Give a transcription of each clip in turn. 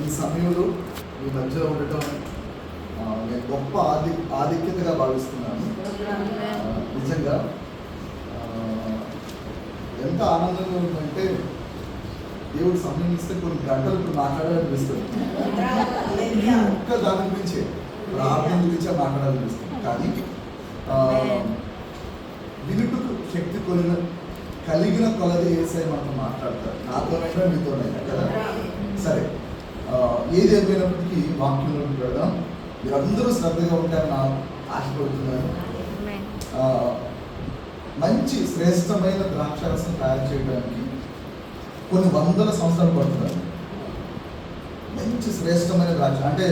ఈ సమయంలో మీ మధ్యలో ఉండటం నేను గొప్ప ఆధిక్యతగా భావిస్తున్నాను. నిజంగా ఎంత ఆనందంగా ఉందంటే దేవుడు సమయం ఇస్తే కొన్ని గంటలు ఇప్పుడు మాట్లాడాలనిపిస్తుంది. ఇంకా దాని గురించే ప్రార్థన గురించే మాట్లాడాలనిపిస్తుంది. కానీ వినుటకు శక్తి కలిగిన కొలది ఏసై మనతో మాట్లాడతారు. నాతోనైనా మీతోనైనా కదా. సరే, ఏది ఏమైనప్పటికీ వాక్యంలోకి వెళ్దాం. మీరందరూ శ్రద్ధగా ఉంటారని నా ఆశపడుతున్నాను. మంచి శ్రేష్టమైన ద్రాక్షారసం తయారు చేయడానికి కొన్ని వందల సంవత్సరాలు పడుతుంది. మంచి శ్రేష్టమైన ద్రాక్ష అంటే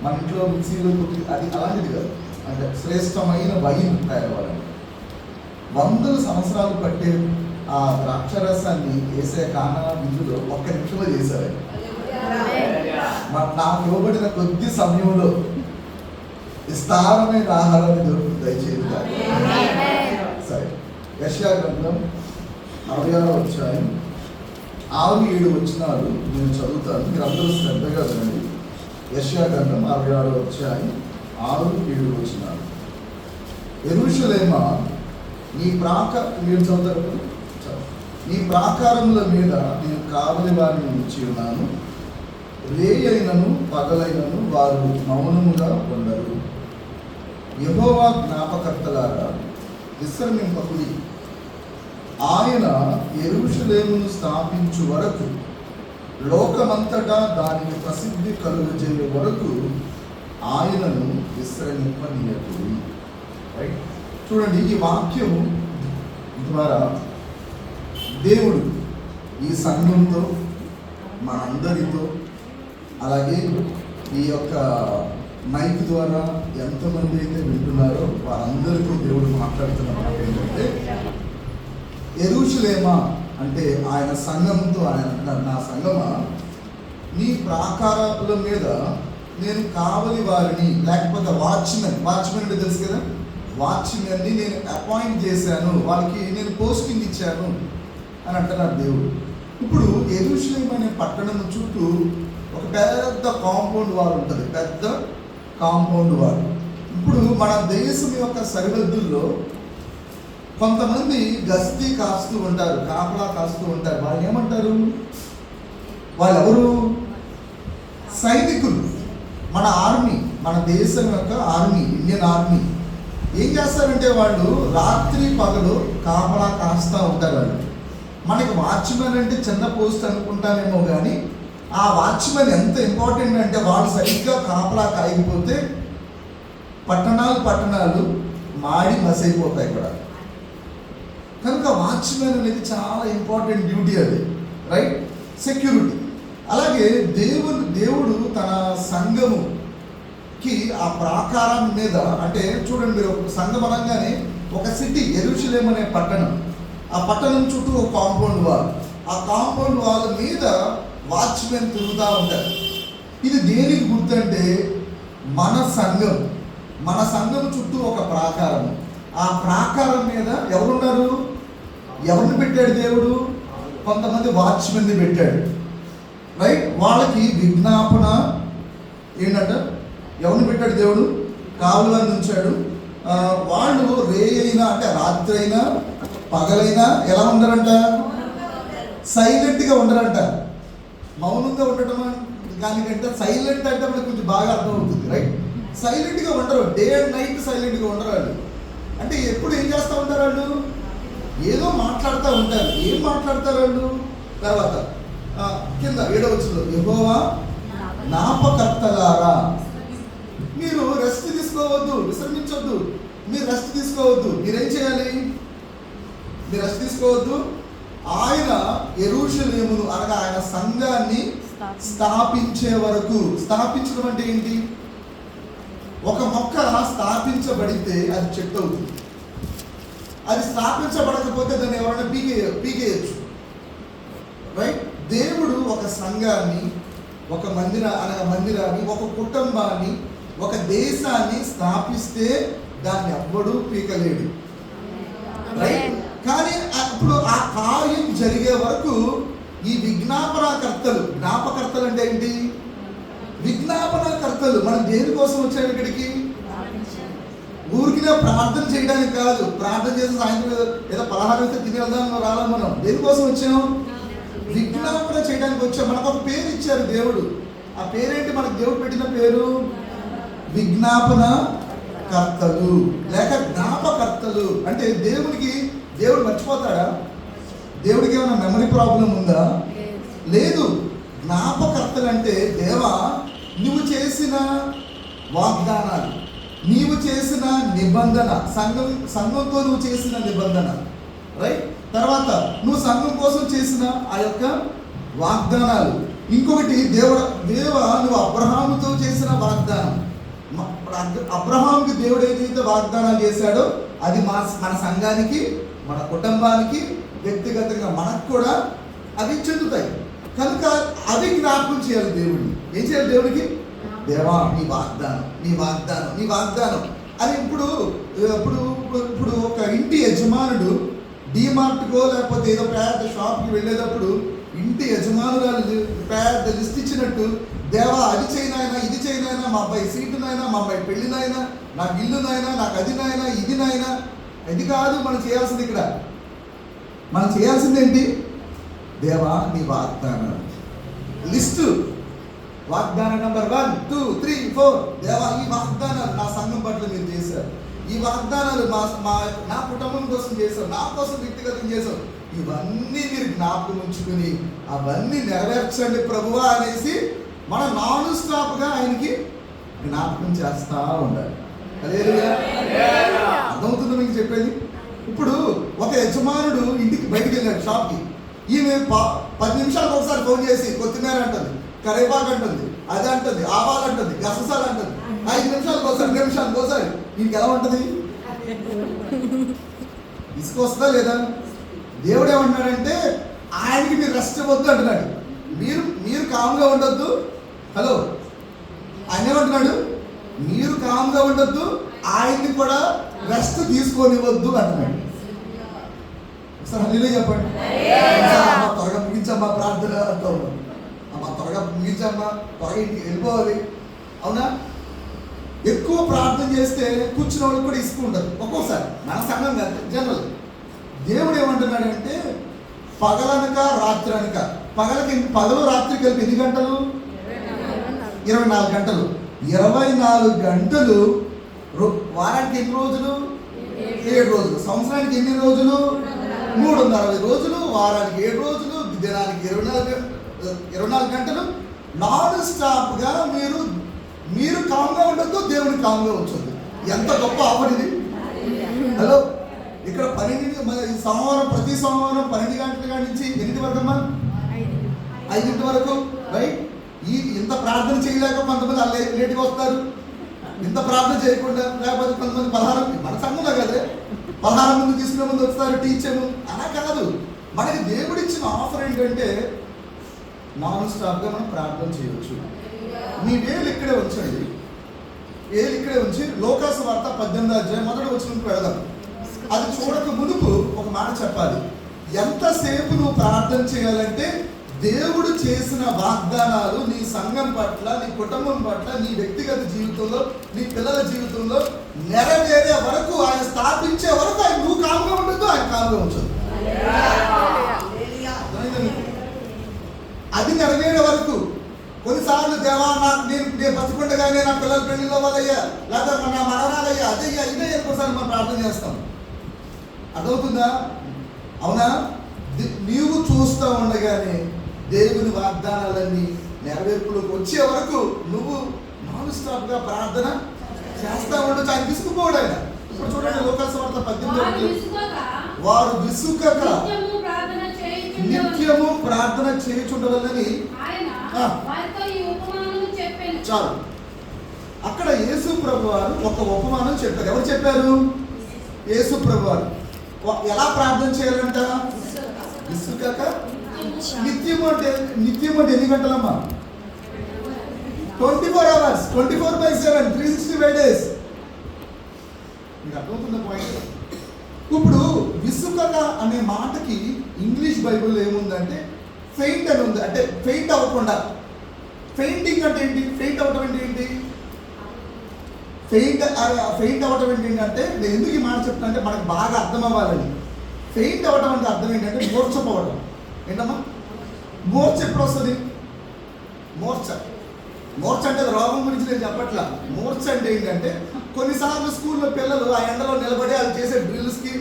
మన ఇంట్లో మిక్సీలో అది అలాంటిది కాదు. అంటే శ్రేష్టమైన వైన్ తయారవ్వాలండి. వందల సంవత్సరాలు పట్టే ఆ ద్రాక్షరసాన్ని వేసే కానా విధులో 1 నిమిషంలో చేశారు. నాకు ఇవ్వబడిన కొద్ది సమయంలో విస్తారమైన ఆహారాన్ని దొరుకుతుంది. దయచేసి సరే, యెషయా గ్రంథం 66వ అధ్యాయం 6-7 వచనాలు నేను చదువుతాను. మీరు అందరూ శ్రద్ధగా వినండి. యెషయా గ్రంథం 66వ అధ్యాయం 6-7 వచనాలు. యెరూషలేమా, మీరు చదువుతారు. నీ ప్రాకారముల మీద నేను కావలి వారిని ఉంచి ఉన్నాను. రేయైనను పగలైనను వారు మౌనముగా ఉండరు. యెహోవా జ్ఞాపకర్తలారా, విశ్రమింపకుడి. ఆయన యెరూషలేమును స్థాపించు వరకు, లోకమంతటా దానికి ప్రసిద్ధి కలుగజేయ వరకు ఆయనను విశ్రమింపనీయకుడి. రైట్, చూడండి, ఈ వాక్యం ద్వారా దేవుడు ఈ సంఘంతో, మనందరితో, అలాగే ఈ యొక్క మైక్ ద్వారా ఎంతమంది అయితే వింటున్నారో వారందరితో దేవుడు మాట్లాడుతున్న మాట ఏంటంటే, యెరూషలేమా అంటే ఆయన సంఘంతో ఆయన అంటున్నారు, నా సంఘమా, నీ ప్రాకారాల మీద నేను కావలి వారిని, లేకపోతే వాచ్మెన్ అంటే తెలుసు కదా, వాచ్మెన్ని నేను అపాయింట్ చేశాను, వాళ్ళకి నేను పోస్టింగ్ ఇచ్చాను అని అంటున్నాడు దేవుడు. ఇప్పుడు యెరూషలేము అనే పట్టణం చుట్టూ ఒక పెద్ద కాంపౌండ్ వాల్ ఉంటుంది, పెద్ద కాంపౌండ్ వాల్. ఇప్పుడు మన దేశం యొక్క సరిహద్దుల్లో కొంతమంది గస్తీ కాస్తూ ఉంటారు, కాపలా కాస్తూ ఉంటారు. వాళ్ళు ఏమంటారు? వాళ్ళు ఎవరు? సైనికులు. మన ఆర్మీ, మన దేశం యొక్క ఆర్మీ, ఇండియన్ ఆర్మీ. ఏం చేస్తారంటే వాళ్ళు రాత్రి పగలు కాపలా కాస్తూ ఉంటారు. వాళ్ళు మనకి వాచ్మెన్ అంటే చిన్న పోస్ట్ అనుకుంటానేమో, కానీ ఆ వాచ్మెన్ ఎంత ఇంపార్టెంట్ అంటే వాళ్ళు సరిగ్గా కాపలా కాయకపోతే పట్టణాలు మాడి మసైపోతాయి కూడా. కనుక వాచ్మెన్ అనేది చాలా ఇంపార్టెంట్ డ్యూటీ అది, రైట్? సెక్యూరిటీ. అలాగే దేవుడు తన సంఘముకి ఆ ప్రాకారం మీద, అంటే చూడండి, మీరు ఒక సంఘం అనగానే ఒక సిటీ, యెరూషలేము అనే పట్టణం, ఆ పట్టణం చుట్టూ ఒక కాంపౌండ్ వాల్, ఆ కాంపౌండ్ వాల్ మీద వాచ్మెన్ తిరుగుతూ ఉంటారు. ఇది దేనికి గుర్తంటే మన సంఘం చుట్టూ ఒక ప్రాకారం, ఆ ప్రాకారం మీద ఎవరున్నారు? ఎవరిని పెట్టాడు దేవుడు? కొంతమంది వాచ్మెన్ని పెట్టాడు, రైట్? వాళ్ళకి విజ్ఞాపన ఏంటంట, ఎవరిని పెట్టాడు దేవుడు? కావలివారిని ఉంచాడు. వాళ్ళు రేయైనా అంటే రాత్రి అయినా పగలైనా ఎలా ఉండరంట? సైలెంట్గా ఉండరంట. మౌనంగా ఉండటం దానికంటే సైలెంట్ అంటే మనకు కొంచెం బాగా అర్థమవుతుంది, రైట్? సైలెంట్గా ఉండరు, డే అండ్ నైట్ సైలెంట్గా ఉండరు వాళ్ళు. అంటే ఎప్పుడు ఏం చేస్తూ ఉంటారు? వాళ్ళు ఏదో మాట్లాడుతూ ఉంటారు. ఏం మాట్లాడతారు వాళ్ళు? తర్వాత కింద 7వ వచనంలో, యెహోవా జ్ఞాపకర్తలారా, మీరు రెస్ట్ తీసుకోవద్దు, విశ్రమించొద్దు, మీరు రెస్ట్ తీసుకోవద్దు. మీరేం చేయాలి? మీరు రెస్ట్ తీసుకోవద్దు. ఆయన యెరూషలేమును అనగా ఆయన సంఘాన్ని స్థాపించే వరకు. స్థాపించడం అంటే ఏంటి? ఒక మొక్క స్థాపించబడితే అది చెట్టు అవుతుంది. అది స్థాపించబడకపోతే దాన్ని ఎవరైనా పీకేయచ్చు, రైట్? దేవుడు ఒక సంఘాన్ని, ఒక మందిరాన్ని, ఒక కుటుంబాన్ని, ఒక దేశాన్ని స్థాపిస్తే దాన్ని ఎవ్వడూ పీకలేడు, రైట్? కానీ ఇప్పుడు ఆ కార్యం జరిగే వరకు ఈ జ్ఞాపకర్తలు అంటే ఏంటి? విజ్ఞాపనకర్తలు. మనం దేనికోసం వచ్చాము ఇక్కడికి? ఊరికినే ప్రార్థన చేయడానికి కాదు. ప్రార్థన చేసి సాయంత్రం ఏదో పలహారం అయితే తిని వెళ్దాం రాలా. మనం దేనికోసం వచ్చాము? విజ్ఞాపన చేయడానికి వచ్చాం. మనకు ఒక పేరు ఇచ్చారు దేవుడు. ఆ పేరేంటి? మనకు దేవుడు పెట్టిన పేరు విజ్ఞాపన కర్తలు లేక జ్ఞాపకర్తలు. అంటే దేవుడు మర్చిపోతాడా? దేవుడికి ఏమైనా మెమరీ ప్రాబ్లం ఉందా? లేదు. జ్ఞాపకర్తలు అంటే దేవా, నువ్వు చేసిన వాగ్దానాలు, నీవు చేసిన నిబంధన, సంఘంతో నువ్వు చేసిన నిబంధన, రైట్? తర్వాత నువ్వు సంఘం కోసం చేసిన ఆ యొక్క వాగ్దానాలు. ఇంకొకటి దేవా నువ్వు అబ్రహాముతో చేసిన వాగ్దానం. అబ్రహాంకి దేవుడు ఏదైతే వాగ్దానాలు చేశాడో అది మన సంఘానికి, మన కుటుంబానికి, వ్యక్తిగతంగా మనకు కూడా అవి చెందుతాయి. కనుక అవి జ్ఞాపకం చేయాలి దేవుడిని. ఏం చేయాలి దేవుడికి? దేవా నీ వాగ్దానం, నీ వాగ్దానం, నీ వాగ్దానం అని. ఇప్పుడు ఒక ఇంటి యజమానుడు డీమార్ట్కో లేకపోతే ఏదో పెద్ద షాప్కి వెళ్ళేటప్పుడు ఇంటి యజమానురాలు పెద్ద లిస్ట్ ఇచ్చినట్టు, దేవా అది చేయనాయనా, ఇది చేయనాయనా, మా అబ్బాయి సీటునైనా, మా అబ్బాయి పెళ్ళినైనా, నాకు ఇల్లునైనా, నాకు అది నాయనా, ఇది నాయనా. ఇది కాదు మనం చేయాల్సింది. ఇక్కడ మనం చేయాల్సింది ఏంటి? దేవా నీ వాగ్దానం లిస్టు. వాగ్దానం నెంబర్ 1, 2, 3, 4. దేవా ఈ వాగ్దానాలు నా సంఘం పట్ల మీరు చేశారు. ఈ వాగ్దానాలు నా కుటుంబం కోసం చేశారు, నా కోసం వ్యక్తిగతం చేశారు. ఇవన్నీ మీరు జ్ఞాపకం ఉంచుకుని అవన్నీ నెరవేర్చండి ప్రభువా అనేసి మనం నాన్ స్టాప్గా ఆయనకి జ్ఞాపకం చేస్తూ ఉండాలి. హల్లెలూయా. అర్థమవుతుందా మీకు చెప్పేది? ఇప్పుడు ఒక యజమానుడు ఇంటికి బయటికి వెళ్ళాడు షాప్కి. ఈమె 10 నిమిషాలకు ఒకసారి ఫోన్ చేసి కొత్తిమీర అంటుంది, కరివేపాకు అంటుంది, అది అంటుంది, ఆవాలు అంటుంది, గసగసాలు అంటుంది. 5 నిమిషాలకు ఒకసారి, 2 నిమిషాలకు ఒకసారి. నీకు ఎలా ఉంటుంది? ఇసుకొస్తుందా లేదా? దేవుడు ఏమంటున్నాడంటే ఆయనకి మీరు రెస్ట్ ఇవ్వద్దు అంటున్నాడు. మీరు కామ్గా ఉండొద్దు. హలో, ఆయన ఏమంటున్నాడు? మీరు కామ్గా ఉండొద్దు, ఆయన్ని కూడా రెస్ట్ తీసుకొనివ్వద్దు అంటున్నాడు. ఒకసారి హల్లెలూయా చెప్పండి. త్వరగా ముగించమ్మా ప్రార్థన అంటావు. అమ్మా త్వరగా ముగించమ్మా, త్వరగా ఇంటికి వెళ్ళిపోవాలి. అవునా? ఎక్కువ ప్రార్థన చేస్తే కూర్చున్న వాళ్ళకి కూడా ఇసుకు ఉంటుంది ఒక్కోసారి. మన సంఘం కాదు, జనరల్. దేవుడు ఏమంటున్నాడంటే పగలనక రాత్రి అనక, పగలు రాత్రి కలిపి ఎన్ని గంటలు? 24 గంటలు. 24 గంటలు. వారానికి ఎన్ని రోజులు? 7 రోజులు. సంవత్సరానికి ఎన్ని రోజులు? 360 రోజులు. వారానికి 7 రోజులు. దినానికి 24 గంటలు నాన్ స్టాప్గా మీరు కామ్గా ఉండొద్దు, దేవుని కామ్గా ఉంచొద్దు. ఎంత గొప్ప ఆఫర్ ఇది! హలో, ఇక్కడ 12 సోమవారం, ప్రతి సోమవారం 12 గంటల నుంచి 8 వరకు అమ్మా, 5 వరకు, రైట్? ఇంత ప్రార్థన చేయలేక కొంతమంది లేట్గా వస్తారు. ఇంత ప్రార్థన చేయకుండా, లేకపోతే కొంతమంది పలహారం, మన సంఘంలో కదే పలహారం ముందు తీసుకునే ముందు వస్తారు, టీ ఇచ్చే ముందు. అలా కాదు. మనకి దేవుడు ఇచ్చిన ఆఫర్ ఏంటంటే నాన్ స్టాప్గా మనం ప్రార్థన చేయవచ్చు. మీ వేలు ఇక్కడే ఉంచండి. వేలు ఇక్కడే ఉంచి లోకాసు వార్త 18వ అధ్యాయం 1వ వచనంకి వెళదాం. అది చూడక మునుపు ఒక మాట చెప్పాలి. ఎంతసేపు నువ్వు ప్రార్థన చేయాలంటే దేవుడు చేసిన వాగ్దానాలు నీ సంఘం పట్ల, నీ కుటుంబం పట్ల, నీ వ్యక్తిగత జీవితంలో, నీ పిల్లల జీవితంలో నెరవేరే వరకు, ఆయన స్థాపించే వరకు ఆయన నువ్వు కామ్గా ఉండదు, ఆయన కామ్గా ఉంచదు. అది నెరవేరే వరకు. కొన్నిసార్లు దేవా నేను బతుకుండగానే నా పిల్లల పెళ్లిలో వాళ్ళయ్యా, లేదా నా మరణాలయ్యా, అదయ్యా, ఇదే ఎక్కువసారి మనం ప్రార్థన చేస్తాం. అర్థమవుతుందా? అవునా? నీవు చూస్తూ ఉండగానే దేవుని వాగ్దానాలన్నీ నెరవేర్పులోకి వచ్చే వరకు నువ్వు నాన్ స్టాప్గా ప్రార్థన చేస్తా ఉండొచ్చు. ఆయన విసుకుపోడు. ఆయన ఇప్పుడు చూడండి, లోకాసు వార్త 18 వారు విసుకక నిత్యము ప్రార్థన చేయుచుండవలని చాలు. అక్కడ యేసు ప్రభు వారు ఒక ఉపమానం చెప్పారు. ఎవరు చెప్పారు? యేసు ప్రభు వారు. ఎలా ప్రార్థన చేయాలంట? విసుకక నిత్యము అంటే ఎన్ని గంటలమ్మా? 24 hours, 24/7, 365 days. మీకు అర్థమవుతుందా పాయింట్? ఇప్పుడు విసుకక అనే మాటకి ఇంగ్లీష్ బైబిల్లో ఏముందంటే ఫెయింట్ అని ఉంది. అంటే ఫెయింట్ అవ్వకుండా, ఫెయింటింగ్ అంటే ఏంటి? ఫెయింట్ అవ్వటం అంటే ఏంటి? ఫెయింట్ అవ్వటం ఏంటంటే, నేను ఎందుకు ఈ మాట చెప్తాను అంటే మనకు బాగా అర్థం అవ్వాలని. ఫెయింట్ అవ్వటం అంటే అర్థం ఏంటంటే మూర్ఛపోవడం. ఏంటమ్మా మూర్ఛ? ఎప్పుడు వస్తుంది మూర్ఛ? మూర్ఛ అంటే రోగం గురించి నేను చెప్పట్లా. మూర్ఛ అంటే ఏంటంటే కొన్నిసార్లు స్కూల్లో పిల్లలు ఆ ఎండలో నిలబడి అది చేసే డ్రిల్స్కి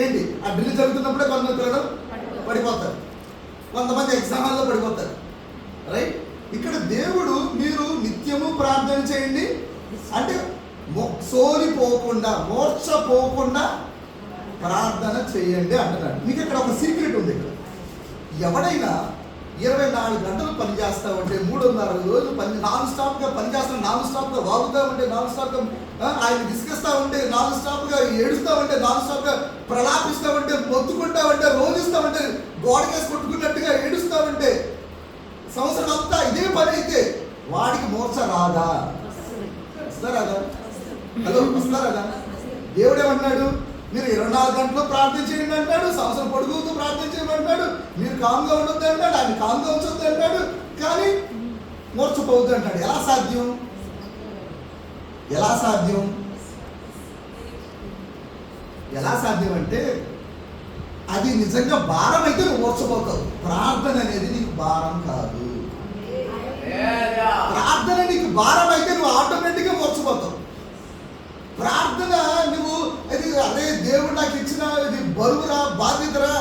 ఏంటి, ఆ డ్రిల్ జరుగుతున్నప్పుడే కొంతమంది పిల్లలు పడిపోతారు, కొంతమంది ఎగ్జామ్ హాల్లో పడిపోతారు, రైట్? ఇక్కడ దేవుడు మీరు నిత్యము ప్రార్థన చేయండి అంటే సోలిపోకుండా, మూర్ఛపోకుండా ప్రార్థన చేయండి అంటున్నాడు. మీకు ఇక్కడ ఒక సీక్రెట్ ఉంది. ఇక్కడ ఎవడైనా 24 గంటలు పని చేస్తా ఉంటే, 360 రోజులు నాన్ స్టాప్గా పనిచేస్తా, నాన్ స్టాప్గా వాగుతూ ఉంటే, నాన్ స్టాప్గా ఆయన విసిగిస్తూ ఉంటే, నాన్ స్టాప్గా ఏడుస్తూ ఉంటే, నాన్ స్టాప్గా ప్రలాపిస్తూ ఉంటే, మొత్తుకుంటా ఉంటే, రోధిస్తూ ఉంటే, గోడకేసి కొట్టుకున్నట్టుగా ఏడుస్తూ ఉంటే, సంవత్సరం అంతా ఇదే పని అయితే వాడికి మూర్ఛ రాదా? వస్తారాదా? హలో, వస్తారాదా? దేవుడు ఏమన్నాడు? మీరు 24 గంటలు ప్రార్థన చేయండి అంటాడు, సంవత్సరం పొడుగుతూ ప్రార్థన చేయమని అంటాడు, మీరు కామ్గా ఉండొద్దు అంటాడు, ఆయన కామ్గా ఉంచొద్దు అంటాడు, కానీ మూర్ఛపోవద్దు అంటాడు. ఎలా సాధ్యం? ఎలా సాధ్యం? ఎలా సాధ్యం అంటే అది నిజంగా భారం అయితే నువ్వు మూర్ఛపోతావు. ప్రార్థన అనేది నీకు భారం కాదు. ప్రార్థన నీకు భారం అయితే నువ్వు ఆటోమేటిక్గా మూర్ఛపోతావు. ప్రార్థన నువ్వు అది అదే దేవుడు నాకు ఇచ్చిన ఇది బరువురా, బాధ్యతరా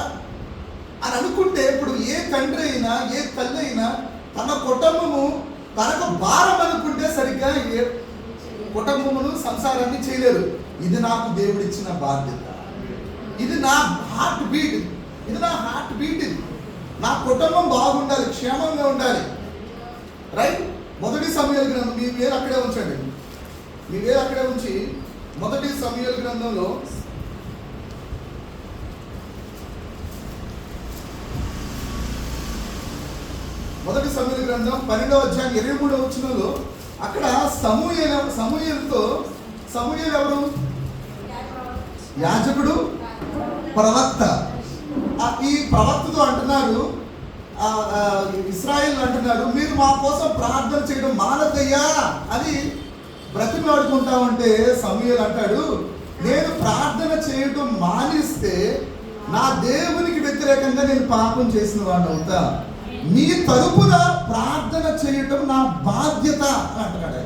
అని అనుకుంటే, ఇప్పుడు ఏ తండ్రి అయినా ఏ తల్లి అయినా తన కుటుంబము తనకు భారం అనుకుంటే సరిగ్గా ఏ కుటుంబమును సంసారాన్ని చేయలేరు. ఇది నాకు దేవుడు ఇచ్చిన బాధ్యత, ఇది నా హార్ట్ బీట్, ఇది నా హార్ట్ బీట్, ఇది నా కుటుంబం బాగుండాలి, క్షేమంగా ఉండాలి, రైట్? మొదటి సమయాల గ్రంథం, మీ వేలు అక్కడే ఉంచండి, మీ వేలు అక్కడే ఉంచి మొదటి సమయాల గ్రంథంలో మొదటి సమయాల గ్రంథం 12వ అధ్యాయం 23వ వచనంలో అక్కడ సమూయేలు ఎవరు? యాజకుడు, ప్రవక్త. ఈ ప్రవక్తతో అంటున్నారు, ఇశ్రాయేలు అంటున్నారు, మీరు మా కోసం ప్రార్థన చేయడం మానద్దయ్యా అని బ్రతిమాడుకుంటా ఉంటే సమూయేలు అంటాడు, నేను ప్రార్థన చేయడం మానేస్తే నా దేవునికి వ్యతిరేకంగా నేను పాపం చేసిన వాడిని అవుతా, నీ తరపున ప్రార్థన చేయటం నా బాధ్యత అని అంటున్నాడు.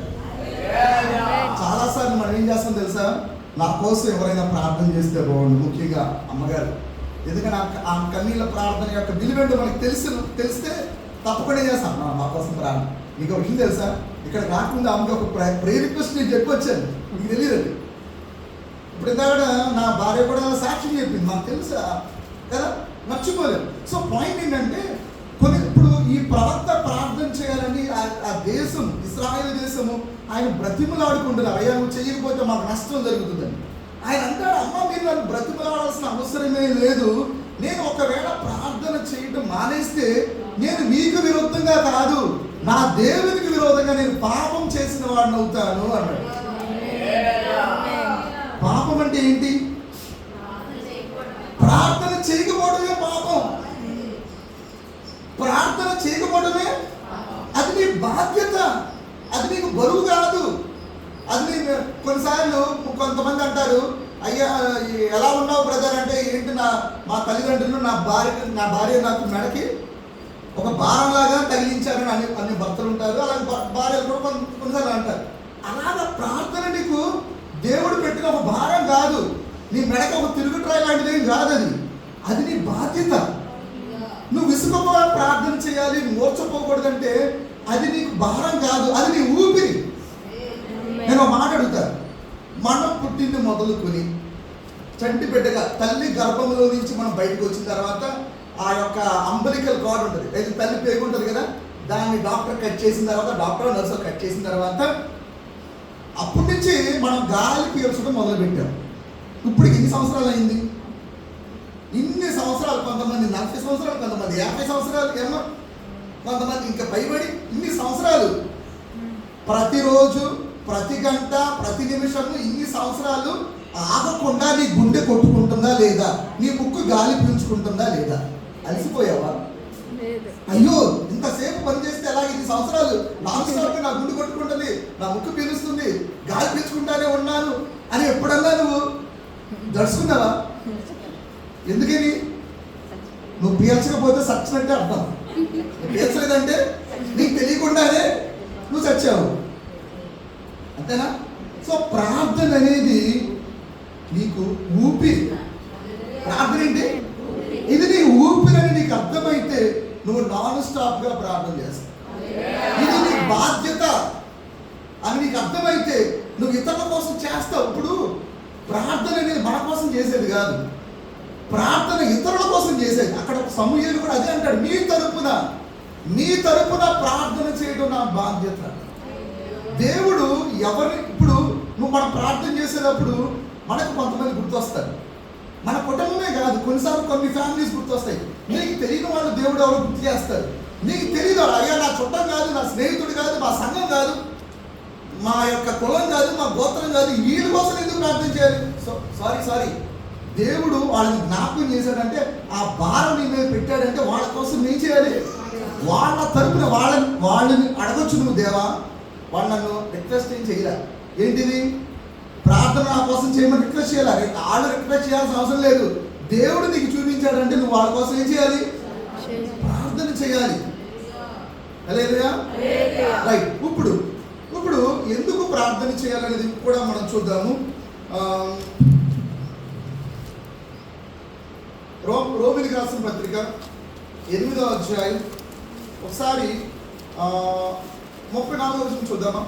చాలాసార్లు మనం ఏం చేస్తాం తెలుసా? నా కోసం ఎవరైనా ప్రార్థన చేస్తే బాగుండు, ముఖ్యంగా అమ్మగారు. ఎందుకంటే ఆ కన్నీళ్ళ ప్రార్థన యొక్క విలువేంటో మనకు తెలిస్తే తప్పకుండా చేస్తాం. మా కోసం ప్రార్థన. మీకు ఒక విషయం తెలుసా? ఇక్కడ రాకుండా ఆమెకి ఒక ప్రేయర్ రిక్వెస్ట్ నేను చెప్పొచ్చాను, మీకు తెలియదు. ఇప్పుడు ఇందాక నా భార్య కూడా సాక్షి చెప్పింది, మాకు తెలుసా కదా, మర్చిపోలేదు. సో పాయింట్ ఏంటంటే ఇప్పుడు ఈ ప్రవక్త ప్రార్థన చేయాలని ఆ దేశం, ఇశ్రాయేలు దేశము ఆయన బ్రతిమలాడుకుంటున్నారు, అయ్యా నువ్వు చేయకపోతే మాకు నష్టం జరుగుతుందని. ఆయన అంటాడు, అమ్మ మీరు నన్ను బ్రతిమలాడాల్సిన అవసరమే లేదు, నేను ఒకవేళ ప్రార్థన చేయడం మానేస్తే నేను మీకు విరుద్ధంగా కాదు, నా దేవునికి విరోధంగా నేను పాపం చేసిన వాడిని అవుతాను అన్నాడు. పాపం అంటే ఏంటి? ప్రార్థన చేయకపోవడమే పాపం. ప్రార్థన చేయకపోవడమే అది నీ బాధ్యత, అది నీకు బరువు కాదు. అది కొన్నిసార్లు కొంతమంది అంటారు, అయ్యా ఎలా ఉన్నావు బ్రదర్ అంటే, ఏంటి మా తల్లిదండ్రులు నా భార్య నాకు మెడకి ఒక భారంలాగా తగిలించారని అన్ని భర్తలు ఉంటారు, అలాగే భార్యలు కూడా కొన్నిసార్లు అంటారు. అలాగా ప్రార్థన నీకు దేవుడు పెట్టిన ఒక భారం కాదు, నీ మెడకి ఒక తిరుగుట్రాయి లాంటిది ఏం కాదు, అది నీ బాధ్యత. నువ్వు విసుగపోవా ప్రార్థన చేయాలి, మూర్ఛపోకూడదంటే అది నీకు భారం కాదు, అది నీ ఊపిరి. నేను ఒక మాట అడుగుతాను, మనం పుట్టింది మొదలుకొని చంటి బిడ్డగా తల్లి గర్భంలో నుంచి మనం బయటకు వచ్చిన తర్వాత ఆ యొక్క అంబలికల్ కార్డ్ ఉంటుంది, అయితే తల్లి పేగు ఉంటుంది కదా, దాన్ని డాక్టర్ కట్ చేసిన తర్వాత, డాక్టర్ నర్సు కట్ చేసిన తర్వాత అప్పటి నుంచి మనం గాలి పీల్చడం మొదలుపెట్టాం. ఇప్పుడు ఎన్ని సంవత్సరాలు అయింది? ఇన్ని సంవత్సరాలు, కొంతమంది 40 సంవత్సరాలు, కొంతమంది 50 సంవత్సరాలు, ఏమో కొంతమంది ఇంకా పైబడి ఇన్ని సంవత్సరాలు, ప్రతిరోజు, ప్రతి గంట, ప్రతి నిమిషము ఇన్ని సంవత్సరాలు ఆగకుండా నీ గుండె కొట్టుకుంటుందా లేదా? నీ ముక్కు గాలి పీల్చుకుంటుందా లేదా? అలసిపోయావా? అయ్యో ఇంత ఇంతసేపు పని చేస్తే ఎలాగ 5 సంవత్సరాలు నాన్ స్టాప్ నా గుండు కొట్టుకుంటుంది, నా ముక్కు పీలుస్తుంది, గాలి పీల్చుకుంటానే ఉన్నాను అని ఎప్పుడన్నా నువ్వు దడుచుకున్నావా? ఎందుకని? నువ్వు పీల్చకపోతే సచ్చినట్టే అర్థం. పీల్చలేదంటే నీకు తెలియకుండానే నువ్వు చచ్చావు, అంతేనా? సో ప్రార్థన అనేది నీకు ఊపిరి. ప్రార్థన ఏంటి? ఇది నీ ఊపిరని నీకు అర్థమైతే నువ్వు నాన్ స్టాప్ గా ప్రార్థన చేస్తావు. ఇది నీ బాధ్యత అని నీకు అర్థమైతే నువ్వు ఇతరుల కోసం చేస్తావు. ఇప్పుడు ప్రార్థన అనేది మన కోసం చేసేది కాదు, ప్రార్థన ఇతరుల కోసం చేసేది. అక్కడ సమూయేలు కూడా అదే అంటాడు, మీ తరపున ప్రార్థన చేయడం నా బాధ్యత. దేవుడు ఎవరిని, ఇప్పుడు నువ్వు మనం ప్రార్థన చేసేటప్పుడు మనకు కొంతమంది గుర్తొస్తారు. మన కుటుంబమే కాదు, కొన్నిసార్లు కొన్ని ఫ్యామిలీస్ గుర్తొస్తాయి. నీకు తెలియని వాళ్ళు దేవుడు ఎవరు గుర్తు చేస్తారు. నీకు తెలియదు, అయ్యా నా చుట్టం కాదు, నా స్నేహితుడు కాదు, మా సంఘం కాదు, మా యొక్క కులం కాదు, మా గోత్రం కాదు, వీళ్ళ కోసం ఎందుకు ప్రార్థన చేయాలి? సారీ దేవుడు వాళ్ళని జ్ఞాపకం చేశాడంటే, ఆ భారం నీ మీద పెట్టాడంటే వాళ్ళ కోసం ఏం చేయాలి? వాళ్ళ తరపున వాళ్ళని అడగొచ్చు నువ్వు. దేవా, వాళ్ళు నన్ను రిక్వెస్ట్ ఏం చేయలే, ఏంటిది ప్రార్థన నా కోసం చేయమని రిక్వెస్ట్ చేయాలి. వాళ్ళు రిక్వెస్ట్ చేయాల్సిన అవసరం లేదు. దేవుడు నీకు చూపించాడంటే నువ్వు వాళ్ళ కోసం ఏం చేయాలి? ప్రార్థన చేయాలి. హల్లెలూయా. రైట్. ఇప్పుడు ఎందుకు ప్రార్థన చేయాలనేది కూడా మనం చూద్దాము. రోమిలికి రాసిన పత్రిక 8వ అధ్యాయం ఒకసారి 34వ వచనం చూద్దామా?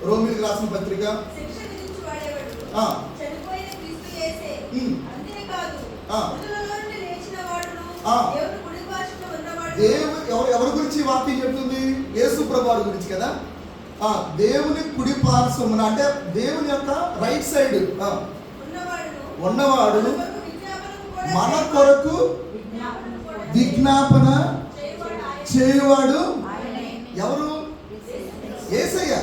రోమిలికి రాసిన పత్రిక ఎవరి గురించి వాక్యం చెప్తుంది? యేసు ప్రభువారి గురించి కదా. దేవుని కుడి పార్శ్వమున, అంటే దేవుని యొక్క రైట్ సైడ్ ఉన్నవాడు మన కొరకు విజ్ఞాపన చేయువాడు ఎవరు? యేసయ్య.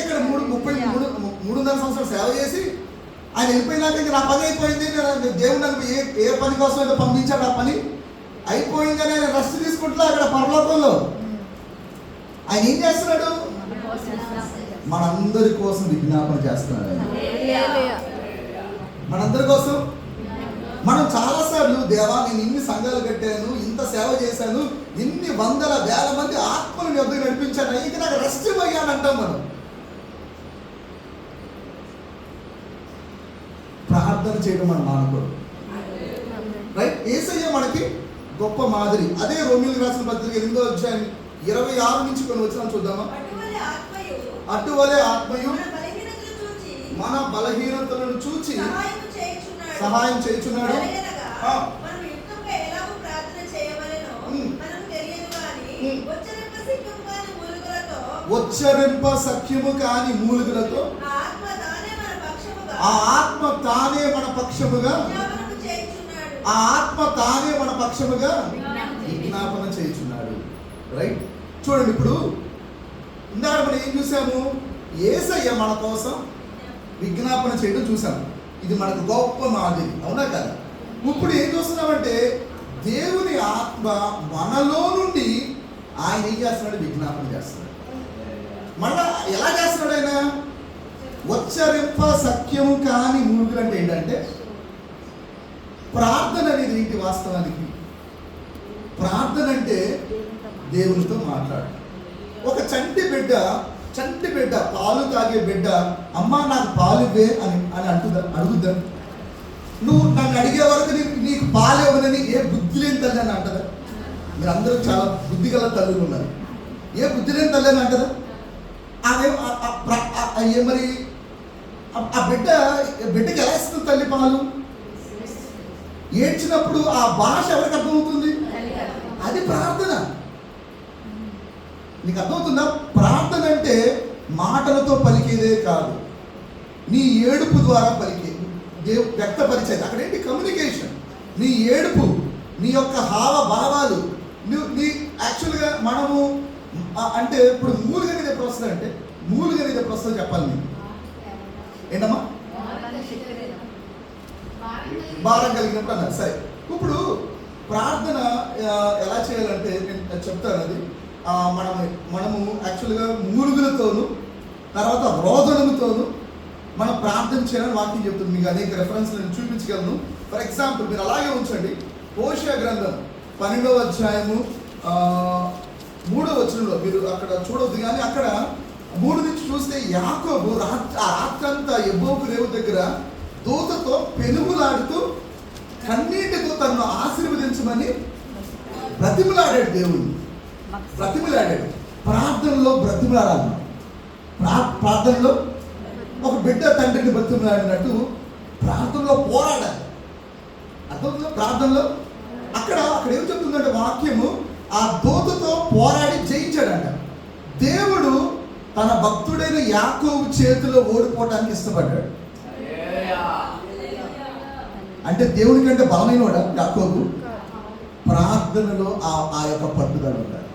ఇక్కడ 3.5 సంవత్సరాలు సేవ చేసి ఆయన వెళ్ళిపోయినాక ఇంకా నా పని అయిపోయింది, దేవుడు నన్ను ఏ పని కోసం అయితే పంపించాడు ఆ పని అయిపోయిందని ఆయన రెస్ట్ తీసుకుంటున్నా అక్కడ పరలోకంలో. ఆయన ఏం చేస్తున్నాడు? మనందరి కోసం విజ్ఞాపన చేస్తున్నాడు. మనందరి కోసం. మనం చాలాసార్లు, దేవా నేను ఇన్ని సంఘాలు కట్టాను, ఇంత సేవ చేశాను, ఇన్ని వందల వేల మంది ఆత్మలను ఎదురు నడిపించాను, ఇంక నాకు రెస్ట్ ఇవ్వయ్యాను అంటాం మనం. ప్రార్థన చేయడం మనం మానుకోడు. రైట్. యేసయ్య మనకి గొప్ప మాదిరి. అదే రోమిలికి రాసిన పత్రిక 8వ అధ్యాయం 26 నుంచి కొన్ని వచనాలు చూద్దామా? అటువలే ఆత్మయు మన బలహీనతలను చూచి సహాయం చేయుచున్నాడు. ఉచ్చరింప సఖ్యము కాని మూలుగులతో ఆ ఆత్మ తానే మన పక్షముగా విజ్ఞాపన చేయుచున్నాడు. రైట్. చూడండి, ఇప్పుడు ఇందాక మనం ఏం చూసాము? యేసయ్య మన కోసం విజ్ఞాపన చేయడం చూసాము. ఇది మనకు గొప్ప మాదిరి, అవునా కదా? ఇప్పుడు ఏం చూస్తున్నామంటే దేవుని ఆత్మ మనలో నుండి ఆయన ఏం చేస్తున్నాడు? విజ్ఞాపన చేస్తున్నాడు. మళ్ళా ఎలా చేస్తున్నాడు ఆయన? ఉచ్చరింప సఖ్యము కాని మూలుగులు అంటే ఏంటంటే, ప్రార్థన అనేది ఏంటి? వాస్తవానికి ప్రార్థన అంటే దేవునితో మాట్లాడు. ఒక చంటి బిడ్డ పాలు తాగే బిడ్డ, అమ్మా నాకు పాలు ఇవ్వే అని అడుగుద్దా? నువ్వు నన్ను అడిగే వరకు నీకు పాలు ఇవ్వనని ఏ బుద్ధి లేని తల్లి అని అంటదా? మీరు అందరూ చాలా బుద్ధి గల తల్లులు ఉన్నారు. ఏ బుద్ధి లేని తల్లి అని అంటదా? మరి ఆ బిడ్డకి ఎలా ఇస్తుంది తల్లి పాలు? ఏడ్చినప్పుడు ఆ భాష ఎవరికి అర్థమవుతుంది? అది ప్రార్థన. నీకు అర్థమవుతుందా? ప్రార్థన అంటే మాటలతో పలికేదే కాదు, నీ ఏడుపు ద్వారా పలికే వ్యక్తపరిచేది. అక్కడ ఏంటి? కమ్యూనికేషన్. నీ ఏడుపు, నీ యొక్క హావభావాలు, నీ యాక్చువల్గా మనము అంటే ఇప్పుడు మూలుగు అనేది ఎప్పుడు వస్తుంది అంటే, మూలుగు అనేది ఎప్పుడు వస్తుందో చెప్పాలి నీకు. ఏంటమ్మా? భారం కలిగినప్పుడు అన్నారు. సరే, ఇప్పుడు ప్రార్థన ఎలా చేయాలంటే నేను చెప్తాను అది. మనము యాక్చువల్గా మూలుగులతోనూ తర్వాత రోదనముతోనూ మనం ప్రార్థన చేయాలని వాక్యం చెప్తుంది. మీకు అనేక రెఫరెన్స్ నేను చూపించగలను. ఫర్ ఎగ్జాంపుల్ మీరు అలాగే ఉంచండి. హోషేయ గ్రంథం 12వ అధ్యాయము 3వ వచనంలో మీరు అక్కడ చూడొద్దు, కానీ అక్కడ 3 నుంచి చూస్తే యాకోబు రాత్రంతా యెహోవా దేవుని దగ్గర దూతతో పెనుగులాడుతూ కన్నీటితో తనను ఆశీర్వదించమని బ్రతిమలాడాడు. దేవుడు బ్రతిమలాడాడు. ప్రార్థనలో బ్రతిమలాడాలి. ప్రార్థనలో ఒక బిడ్డ తండ్రిని బ్రతిమలాడినట్టు ప్రార్థనలో పోరాడాలి. అర్థంలో ప్రార్థనలో అక్కడ ఏం చెప్తుందంటే వాక్యము, ఆ దూతతో పోరాడి జయించాడంట. దేవుడు తన భక్తుడైన యాకోబు చేతిలో ఓడిపోవడానికి ఇష్టపడ్డాడు. అంటే దేవుడి కంటే బలమైనవాడా యాకోబు? ప్రార్థనలో ఆ యొక్క పట్టుదల ఉండాలి.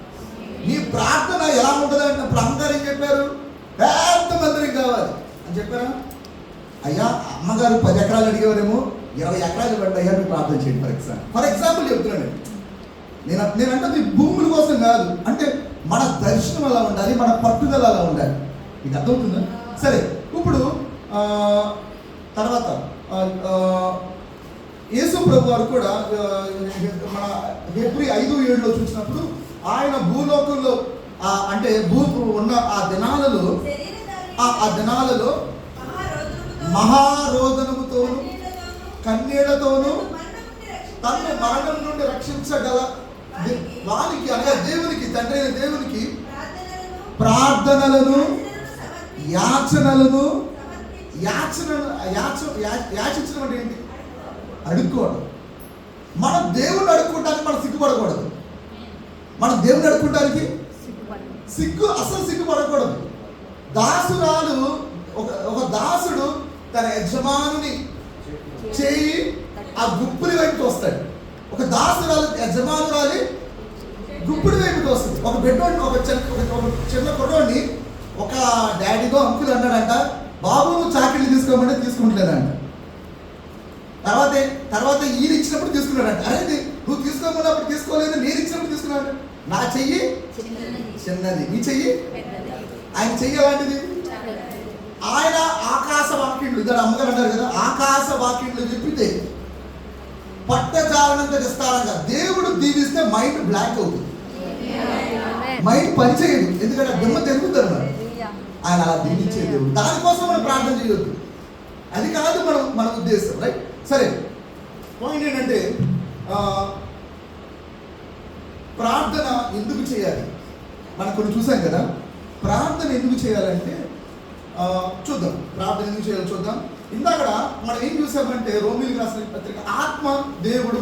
నీ ప్రార్థన ఎలా ఉంటుంది అంటే ఇప్పుడు అమ్మగారు ఏం చెప్పారు? పెద్ద మందిరం కావాలి అని చెప్పారా? అయ్యా అమ్మగారు 10 ఎకరాలు అడిగేవారేమో 20 ఎకరాలు ఇవ్వండి అయ్యా మీరు ప్రార్థన చేయండి. ఫర్ ఎగ్జాంపుల్ చెప్తున్నాను. నేనంటే భూముల కోసం కాదు, అంటే మన దర్శనం అలా ఉండాలి, మన పట్టుదల అలా ఉండాలి. మీకు అర్థమవుతుందా? సరే, ఇప్పుడు తర్వాత యేసు ప్రభు వారు కూడా మన హెబ్రీ 5:7 చూసినప్పుడు ఆయన భూలోకంలో అంటే ఉన్న ఆ దినాలలో మహారోదనముతోను కన్నీళ్లతోనూ తన్ను మరణం నుండి రక్షించగల వానికి అనగా దేవునికి, తండ్రి అయిన దేవునికి ప్రార్థనలను యాచించడం అంటే ఏంటి? అడుక్కోవడం. మనం దేవుణ్ణి అడుక్కోవడానికి మనం సిగ్గుపడకూడదు. మనం దేవుని అడుక్కోవడానికి అసలు సిగ్గుపడకూడదు. దాసురాలు ఒక దాసుడు తన యజమానుని చేయి ఆ గుప్పుడి వైపుకి వస్తాడు. ఒక దాసురాలు యజమానురాలి గుప్పుడి వైపుకి వస్తుంది. ఒక బిడ్డోడిని ఒక చిన్న కుర్రోడిని ఒక డాడీతో అంకుల్ అన్నాడంట, బాబు నువ్వు చాకిళ్ళు తీసుకోమంటే తీసుకుంటలేదంట. తర్వాత ఈయన ఇచ్చినప్పుడు తీసుకున్నాడంట. అరే నువ్వు తీసుకోమన్నప్పుడు తీసుకోలేదు, నేను ఇచ్చినప్పుడు తీసుకున్నాడు. నా చెయ్యి చిన్నది, నీ చెయ్యి. ఆయన చెయ్యి అలాంటిది. ఆయన ఆకాశ వాక్యులు, ఇద్దరు అమ్మగారు అంటారు కదా, ఆకాశ వాక్యులు చెప్పితే పట్టజాలనంత విస్తారంగా దేవుడు దీవిస్తే మైండ్ బ్లాక్ అవుతుంది, మైండ్ పనిచేయదు. ఎందుకంటే దిమ్మ తెరుగుతారు. ఆయన అలా దీవించే దేవుడు. దానికోసం మనం ప్రార్థన చేయొద్దు. అది కాదు మన ఉద్దేశం, రైట్? సరే, పాయింట్ ఏంటంటే ప్రార్థన ఎందుకు చేయాలి? మనం కొన్ని చూసాం కదా. ప్రార్థన ఎందుకు చేయాలంటే చూద్దాం. ప్రార్థన ఎందుకు చేయాలో చూద్దాం. ఇందాక మనం ఏం చూసామంటే రోమీయులకు రాసిన పత్రిక, ఆత్మ దేవుడు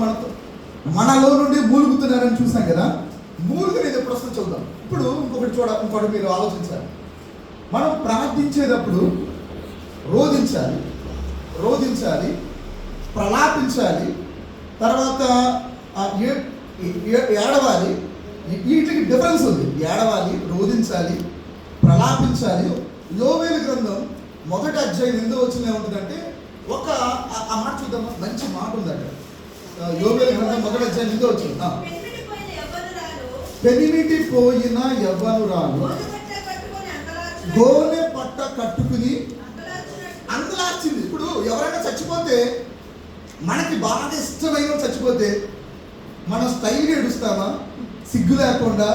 మనలో నుండి మూలుగుతున్నారని చూసాం కదా. మూలుగునేది ప్రశ్న చూద్దాం. ఇప్పుడు ఇంకోటి మీరు ఆలోచించాలి. మనం ప్రార్థించేటప్పుడు రోధించాలి, ప్రలాపించాలి, తర్వాత ఏడవాలి. వీటికి డిఫరెన్స్ ఉంది. ఏడవాలి, రోధించాలి, ప్రలాపించాలి. యోవేలు గ్రంథం 1వ అధ్యాయం 8వ వచనం ఏముంటుందంటే ఆ మాట చూద్దాం. మంచి మాట ఉంది అక్కడ. యోవేలు గ్రంథం 1వ అధ్యాయం 8వ వచనం, పెనిమిటి పోయిన యవ్వనురాలు గోనె పట్ట కట్టుకుని అంగలార్చింది. ఇప్పుడు ఎవరైనా చచ్చిపోతే, మనకి బాగా ఇష్టమైన చచ్చిపోతే మనం స్టైల్ ఏడుస్తామా? సిగ్గు లేకుండా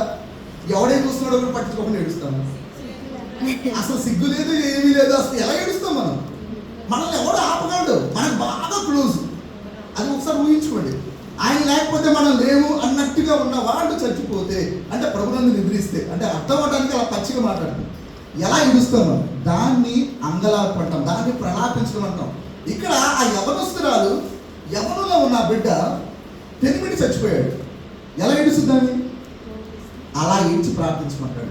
ఎవడే చూస్తున్నాడో కూడా పట్టించుకోకుండా ఏడుస్తామా? అసలు సిగ్గు లేదు, ఏమీ లేదు. అసలు ఎలా ఏడుస్తాం? మనల్ని ఎవడు ఆపగలడు? మనకు బాగా క్లోజ్. అది ఒకసారి ఊహించుకోండి. ఆయన లేకపోతే మనం లేవు అన్నట్టుగా ఉన్న వాళ్ళు చచ్చిపోతే, అంటే ప్రభునందు నిద్రిస్తే, అంటే అర్థం అవడానికి అలా పచ్చిగా మాట్లాడతాం. ఎలా ఏడుస్తామో దాన్ని అంగలార్పు అంటాం, దాన్ని ప్రలాపించడం అంటాం. ఇక్కడ ఆ యవనస్తురాలు, యవనంలో ఉన్న బిడ్డ పెనిమిటి చచ్చిపోయాడు. ఎలా ఏడుస్తుందని అలా ఏడ్చి ప్రార్థించమంటాడు.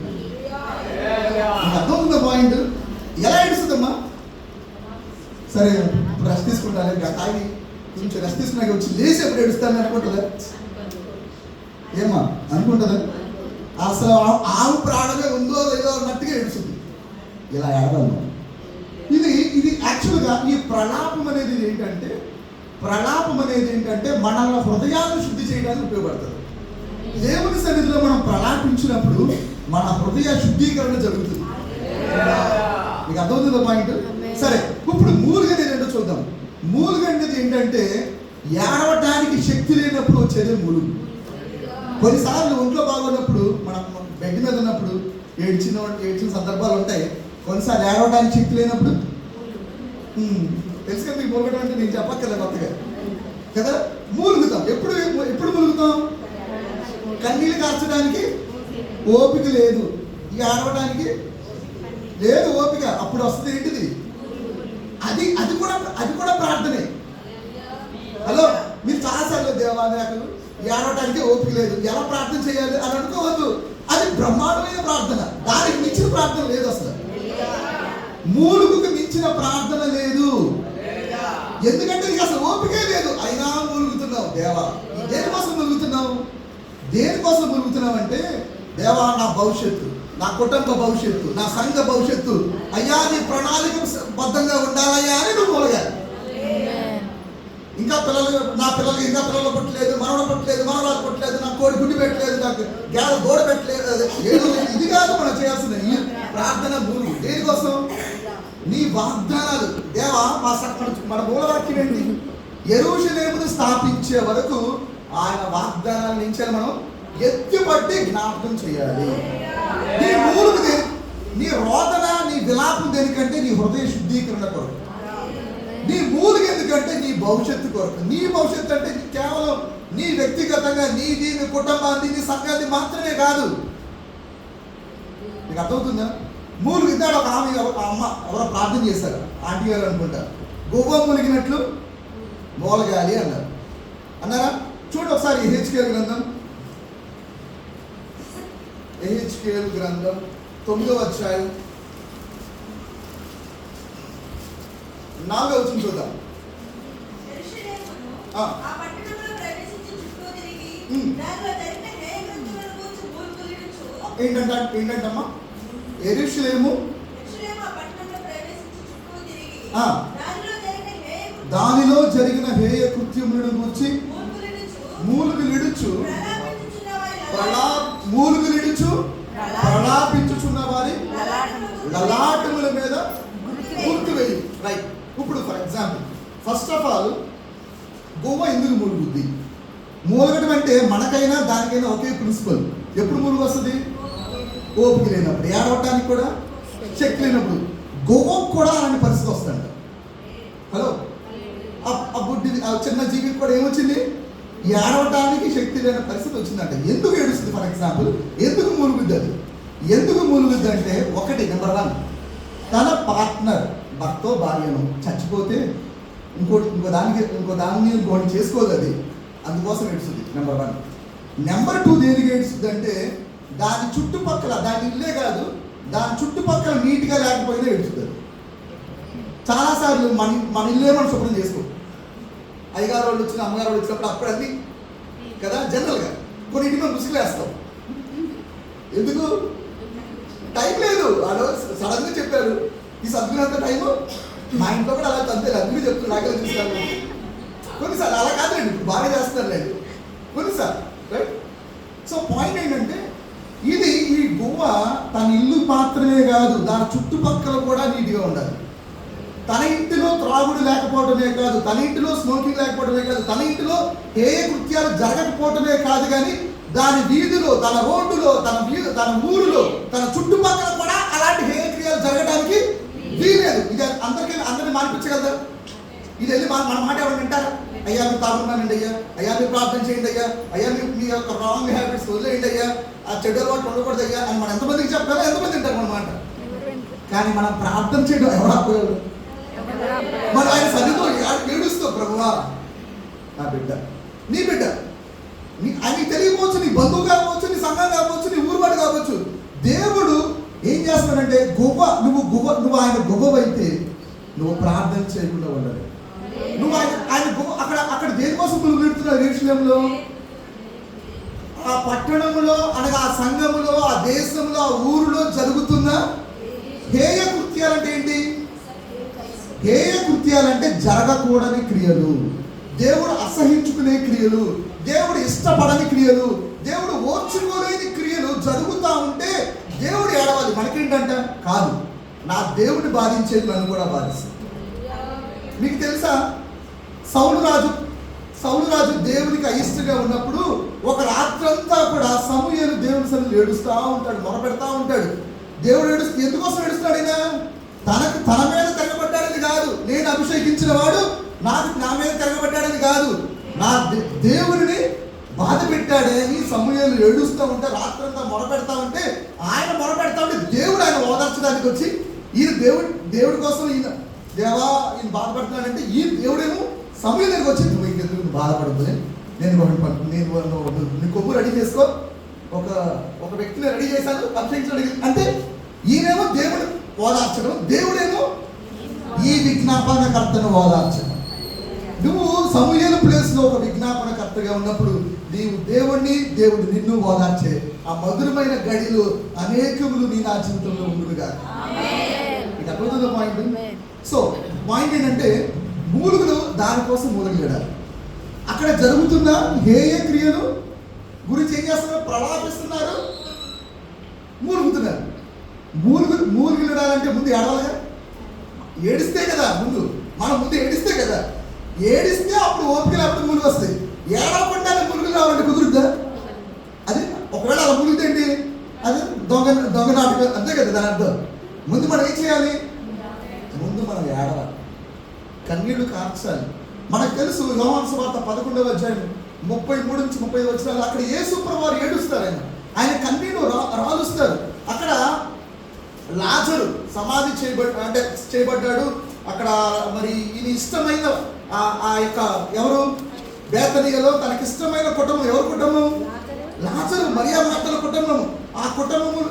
అర్థం పాయింట్. ఎలా ఏడుస్తుందమ్మా? సరే రెస్ట్ తీసుకుంటాను, తాగి కొంచెం రెస్ట్ తీసుకున్నాక వచ్చి లేచి ఎప్పుడు ఏడుస్తాను అనుకుంటుందా? ఏమా అనుకుంటుందా? అసలు ఆవు ప్రాణమే ఉందో లేదో అన్నట్టుగా ఏడుస్తుంది. ఇలా ఏడవను. ఇది యాక్చువల్గా ఈ ప్రలాపం అనేది ఏంటంటే ప్రలాపం అనేది ఏంటంటే మనల్ని హృదయాన్ని శుద్ధి చేయడానికి ఉపయోగపడుతుంది. దేవుని సన్నిధిలో మనం ప్రలాపించినప్పుడు మన హృదయ శుద్ధీకరణ జరుగుతుంది. మీకు అర్థమవుతుందా పాయింట్? సరే, ఇప్పుడు మూలుగనేది ఏంటో చూద్దాం. మూలుగనేది ఏంటంటే ఏడవటానికి శక్తి లేనప్పుడు వచ్చేదే మూలుగు. కొన్నిసార్లు ఒంట్లో బాగున్నప్పుడు మనం బెడ్ మీద ఉన్నప్పుడు ఏడ్చిన సందర్భాలు ఉంటాయి. కొన్నిసార్లు ఏడవడానికి శక్తి లేనప్పుడు తెలుసు కదా, మీకు మూలగడం అంటే నేను చెప్పక్కర్లే కొత్తగా కదా. మూలుగుతాం. ఎప్పుడు మూలుగుతాం? కన్నీళ్ళు కార్చడానికి ఓపిక లేదు, ఇక ఆడవడానికి లేదు ఓపిక, అప్పుడు వస్తుంది ఏంటిది? అది కూడా ప్రార్థనే. హలో, మీరు చాలాసార్లు దేవా నాకు ఏడవడానికి ఓపిక లేదు, ఎలా ప్రార్థన చేయాలి అని అనుకోవద్దు. అది బ్రహ్మాండమైన ప్రార్థన, దానికి మించిన ప్రార్థన లేదు. అసలు మూలుగుకు మించిన ప్రార్థన లేదు. ఎందుకంటే నీకు అసలు ఓపికే లేదు, అయినా మూలుగుతున్నావు. దేవా దేనికోసం మూలుగుతున్నావు? దేనికోసం మూలుగుతున్నావు అంటే, దేవా నా భవిష్యత్తు, నా కుటుంబ భవిష్యత్తు, నా సంఘ భవిష్యత్తు అయ్యా నీ ప్రణాళిక బద్ధంగా ఉండాలయ్యా అని నువ్వు మూలగాలి. నా పిల్లలకి ఇంకా పిల్లలు పుట్టలేదు, మనవడు పుట్టలేదు, మనవరాలు పుట్టలేదు, నాకు కోడి గుడ్డి పెట్టలేదు, నాకు గేద గోడ పెట్టలేదు, ఏదో ఇది కాదు మనం చేయాల్సింది ఈ ప్రార్థన. మూలుగు దేనికోసం? నీ వాగ్దానాలు. దేవా మన మూలవాక్యం ఏంటి? యెరూషలేమును స్థాపించే వరకు ఆయన వాగ్దానాల నుంచి మనం ఎత్తిపట్టి జ్ఞాపకం చేయాలి. నీ మూలుగు నీ రోదన, నీ విలాపం దేనికంటే నీ హృదయ శుద్ధీకరణ కొరకు. నీ మూలుగు ఎందుకంటే నీ భవిష్యత్తు కొరకు. నీ భవిష్యత్తు అంటే కేవలం నీ వ్యక్తిగతంగా నీది, నీ కుటుంబాన్ని, నీ సంఘాన్ని మాత్రమే కాదు. నీకు అర్థమవుతుందా? మూలుగు ఇద్దాడు ఒక ఆమె, అమ్మ ఎవరో ప్రార్థన చేశారు, ఆంటీ గారు అనుకుంటారు, గువ్వ మునిగినట్లు మూలగాలి అన్నారా? చూడండి ఒకసారి ఎహెచ్కేల్ గ్రంథం 9వ అధ్యాయం 4వ వచనం చూద్దాం. ఏంటంటమ్మా? యెరూషలేము దానిలో జరిగిన హేయ కృత్యములను గూర్చి మూలుగులిడుచు ప్రలాపించుచున్న వారి లలాటముల మీద గుర్తు వేయి. రైట్. ఇప్పుడు for example, first of all గువ్వ ఎందుకు మూలుగుద్ది? మూలగడం అంటే మనకైనా దానికైనా ఒకే ప్రిన్సిపల్. ఎప్పుడు మూలుగు వస్తుంది? ఓపిక లేనప్పుడు, ఏడవటానికి కూడా శక్తి లేనప్పుడు. గువ్వకు కూడా అలాంటి పరిస్థితి వస్తుందంట. హలో, ఆ బుడ్డి చిన్న జీవికి కూడా ఏమొచ్చింది? ఏడవటానికి శక్తి లేని పరిస్థితి వచ్చిందంట. ఎందుకు ఏడుస్తుంది? ఫర్ ఎగ్జాంపుల్, ఎందుకు మూలుగుద్ది? అది ఎందుకు మూలుగుద్ది అంటే, ఒకటి నెంబర్ 1, తన పార్ట్నర్ భర్త భార్యను చచ్చిపోతే ఇంకో దాన్ని చేసుకోదు, అది అందుకోసం ఏడుస్తుంది. నెంబర్ 1. నెంబర్ 2 దేనికి ఏడుస్తుంది అంటే, దాని చుట్టుపక్కల, దాని ఇల్లే కాదు, దాని చుట్టుపక్కల నీట్గా లేకపోయినా ఏడుస్తుంది. చాలాసార్లు మన ఇల్లే మనం శుభ్రం చేసుకో, అయ్యగారు వాళ్ళు వచ్చిన అమ్మగారు వాళ్ళు వచ్చినప్పుడు అప్పుడు అన్నీ కదా జనరల్గా కొన్నింటి మనం ముసుగులేస్తాం. ఎందుకు? టైం లేదు. వాళ్ళు సడన్గా చెప్పారు ఈ సర్దుకునేంత టైము మా ఇంట్లో కూడా అలా అంతే. అందుకే చెప్తున్నారు, నాకే చూస్తాను. కొన్నిసార్లు అలా కాదండి, ఇప్పుడు బాగా చేస్తారులేండి కొన్నిసార్లు. రైట్. సో పాయింట్ ఏంటంటే, ఇది ఈ గువ్వ తన ఇల్లు మాత్రమే కాదు, దాని చుట్టుపక్కల కూడా నీట్గా ఉండాలి. తన ఇంటిలో త్రాగుడు లేకపోవడమే కాదు, తన ఇంటిలో స్మోకింగ్ లేకపోవడమే కాదు, తన ఇంటిలో ఏ కృత్యాలు జరగకపోవడమే కాదు, కానీ దాని వీధిలో, తన రోడ్డులో, తన ఊరిలో, తన చుట్టుపక్కల కూడా అలాంటి హేయ క్రియలు జరగడానికి వీలేదు. ఇది అందరినీ మానిపించగలరు. ఇది వెళ్ళి మన మాట ఎవరు వింటారా? అయ్యా మీరు తాగుతున్నానండి అయ్యా, అయ్యా మీరు ప్రార్థన చేయండి అయ్యా, అయ్యా మీ యొక్క రాంగ్ హ్యాబిట్స్ వదిలేయండి అయ్యా, ఆ చెడు అలవాటు ఉండకూడదు అయ్యా అని మనం ఎంతమందికి చెప్పాలో ఎంతమంది వింటారు మన మాట. కానీ మనం ప్రార్థన చేయడం ఎవరు ఆపేవాడు? మనం ఆయన సన్నిధిలో ఏడుస్తూ, ప్రభువా నా బిడ్డ, నీ బిడ్డ, ఆయనకి తెలియకపోవచ్చు, నీ బంధువు కావచ్చు, నీ సంఘం కావచ్చు, నీ ఊరువాడు కావచ్చు. దేవుడు ఏం చేస్తాడంటే, నువ్వు ఆయన గువ్వైతే నువ్వు ప్రార్థన చేయకుండా ఉండాలి. నువ్వు ఆయన అక్కడ దేనికోసం నువ్వు పెడుతున్నావు? యెరూషలేములో, ఆ పట్టణంలో అనగా ఆ సంఘములో, ఆ దేశంలో, ఆ ఊరిలో జరుగుతున్న హేయ కృత్యాలంటే ఏంటి? హేయ కృత్యాలంటే జరగకూడని క్రియలు. దేవుడు అసహించుకునే క్రియలు, దేవుడు ఇష్టపడని క్రియలు, దేవుడు ఓర్చుకోలేని క్రియలు జరుగుతూ ఉంటే దేవుడు ఏడవాలి. మనకేంటంట కాదు, నా దేవుడిని బాధించేది నన్ను కూడా బాధిస్తుంది. మీకు తెలుసా, సౌలు రాజు దేవునికి అయిష్టగా ఉన్నప్పుడు ఒక రాత్రంతా కూడా సమూయేలు దేవుని సన్నిధిలో ఏడుస్తూ ఉంటాడు, మొరపెడతా ఉంటాడు. దేవుడు ఎందుకోసం ఏడుస్తాడు? అయినా తన మీద తిరగబడ్డాడని కాదు, నేను అభిషేకించిన వాడు నా మీద తిరగబడ్డాడని కాదు, నా దేవుడిని బాధ పెట్టాడని సమూయేలు ఏడుస్తూ ఉంటే, రాత్రంతా మొరపెడతా ఉంటే, ఆయన మొరపెడతా ఉంటే దేవుడు ఆయన ఓదార్చడానికి వచ్చి, ఈయన దేవుడి కోసం దేవా ఈయన బాధపడుతున్నాడంటే, ఈ దేవుడేమో సమూయేలు దగ్గరికి వచ్చి, నువ్వు ఇంకెందుకు బాధపడద్దు, నీ కొవ్వు రెడీ చేసుకో, ఒక వ్యక్తిని రెడీ చేశాను అభిషేకించడం అంటే, ఈయనేమో దేవుడు ఓదార్చడం, దేవుడేమో ఈ విజ్ఞాపనకర్తను ఓదార్చడం. నువ్వు సమూయేలు ప్లేస్లో ఒక విజ్ఞాపనకర్తగా ఉన్నప్పుడు నీవు దేవుడు నిన్ను ఓదార్చే ఆ మధురమైన గడిలో అనేకములు నీ నా జీవితంలో ఉండుగా. ఇది అర్థమవుతుందా పాయింట్? సో పాయింట్ ఏంటంటే, మూలుగులు దానికోసం మూలగలేడాలి. అక్కడ జరుగుతున్న హేయ క్రియలు గురించి ఏం చేస్తున్నారు? ప్రలాపిస్తున్నారు, మూలుగుతున్నారు. మూలుగులడాలంటే ముందు ఏడవాలిగా, ఏడిస్తే కదా మనం ముందు ఏడిస్తే కదా, ఏడిస్తే అప్పుడు ఓపిక లేకపోతే మూలుగు వస్తాయి. ఏడవకుండా ములుగులు రావాలంటే కుదురుద్దా? అది ఒకవేళ అలా ములుగుతే ఏంటి? అది దొంగ నాటకం అంతే కదా దాని అర్థం. ముందు మనం ఏం చేయాలి? ముందు మనం ఏడవాలి, కన్నీళ్లు కార్చాలి. మనకు తెలుసు యోహాను సువార్త 11వ అధ్యాయం 33 నుంచి 35 వచనాలు, అక్కడ యేసు ప్రభువు వారు ఏడుస్తారు, ఆయన కన్నీళ్లు రాలుస్తారు. అక్కడ లాజరు సమాధి చేయబడ్డాడు. అక్కడ మరి ఈయన ఇష్టమైన ఆ యొక్క ఎవరు బేతనీయలో తనకి ఇష్టమైన కుటుంబం, ఎవరు కుటుంబం? లాజరు, మరియా మార్తల కుటుంబం. ఆ కుటుంబము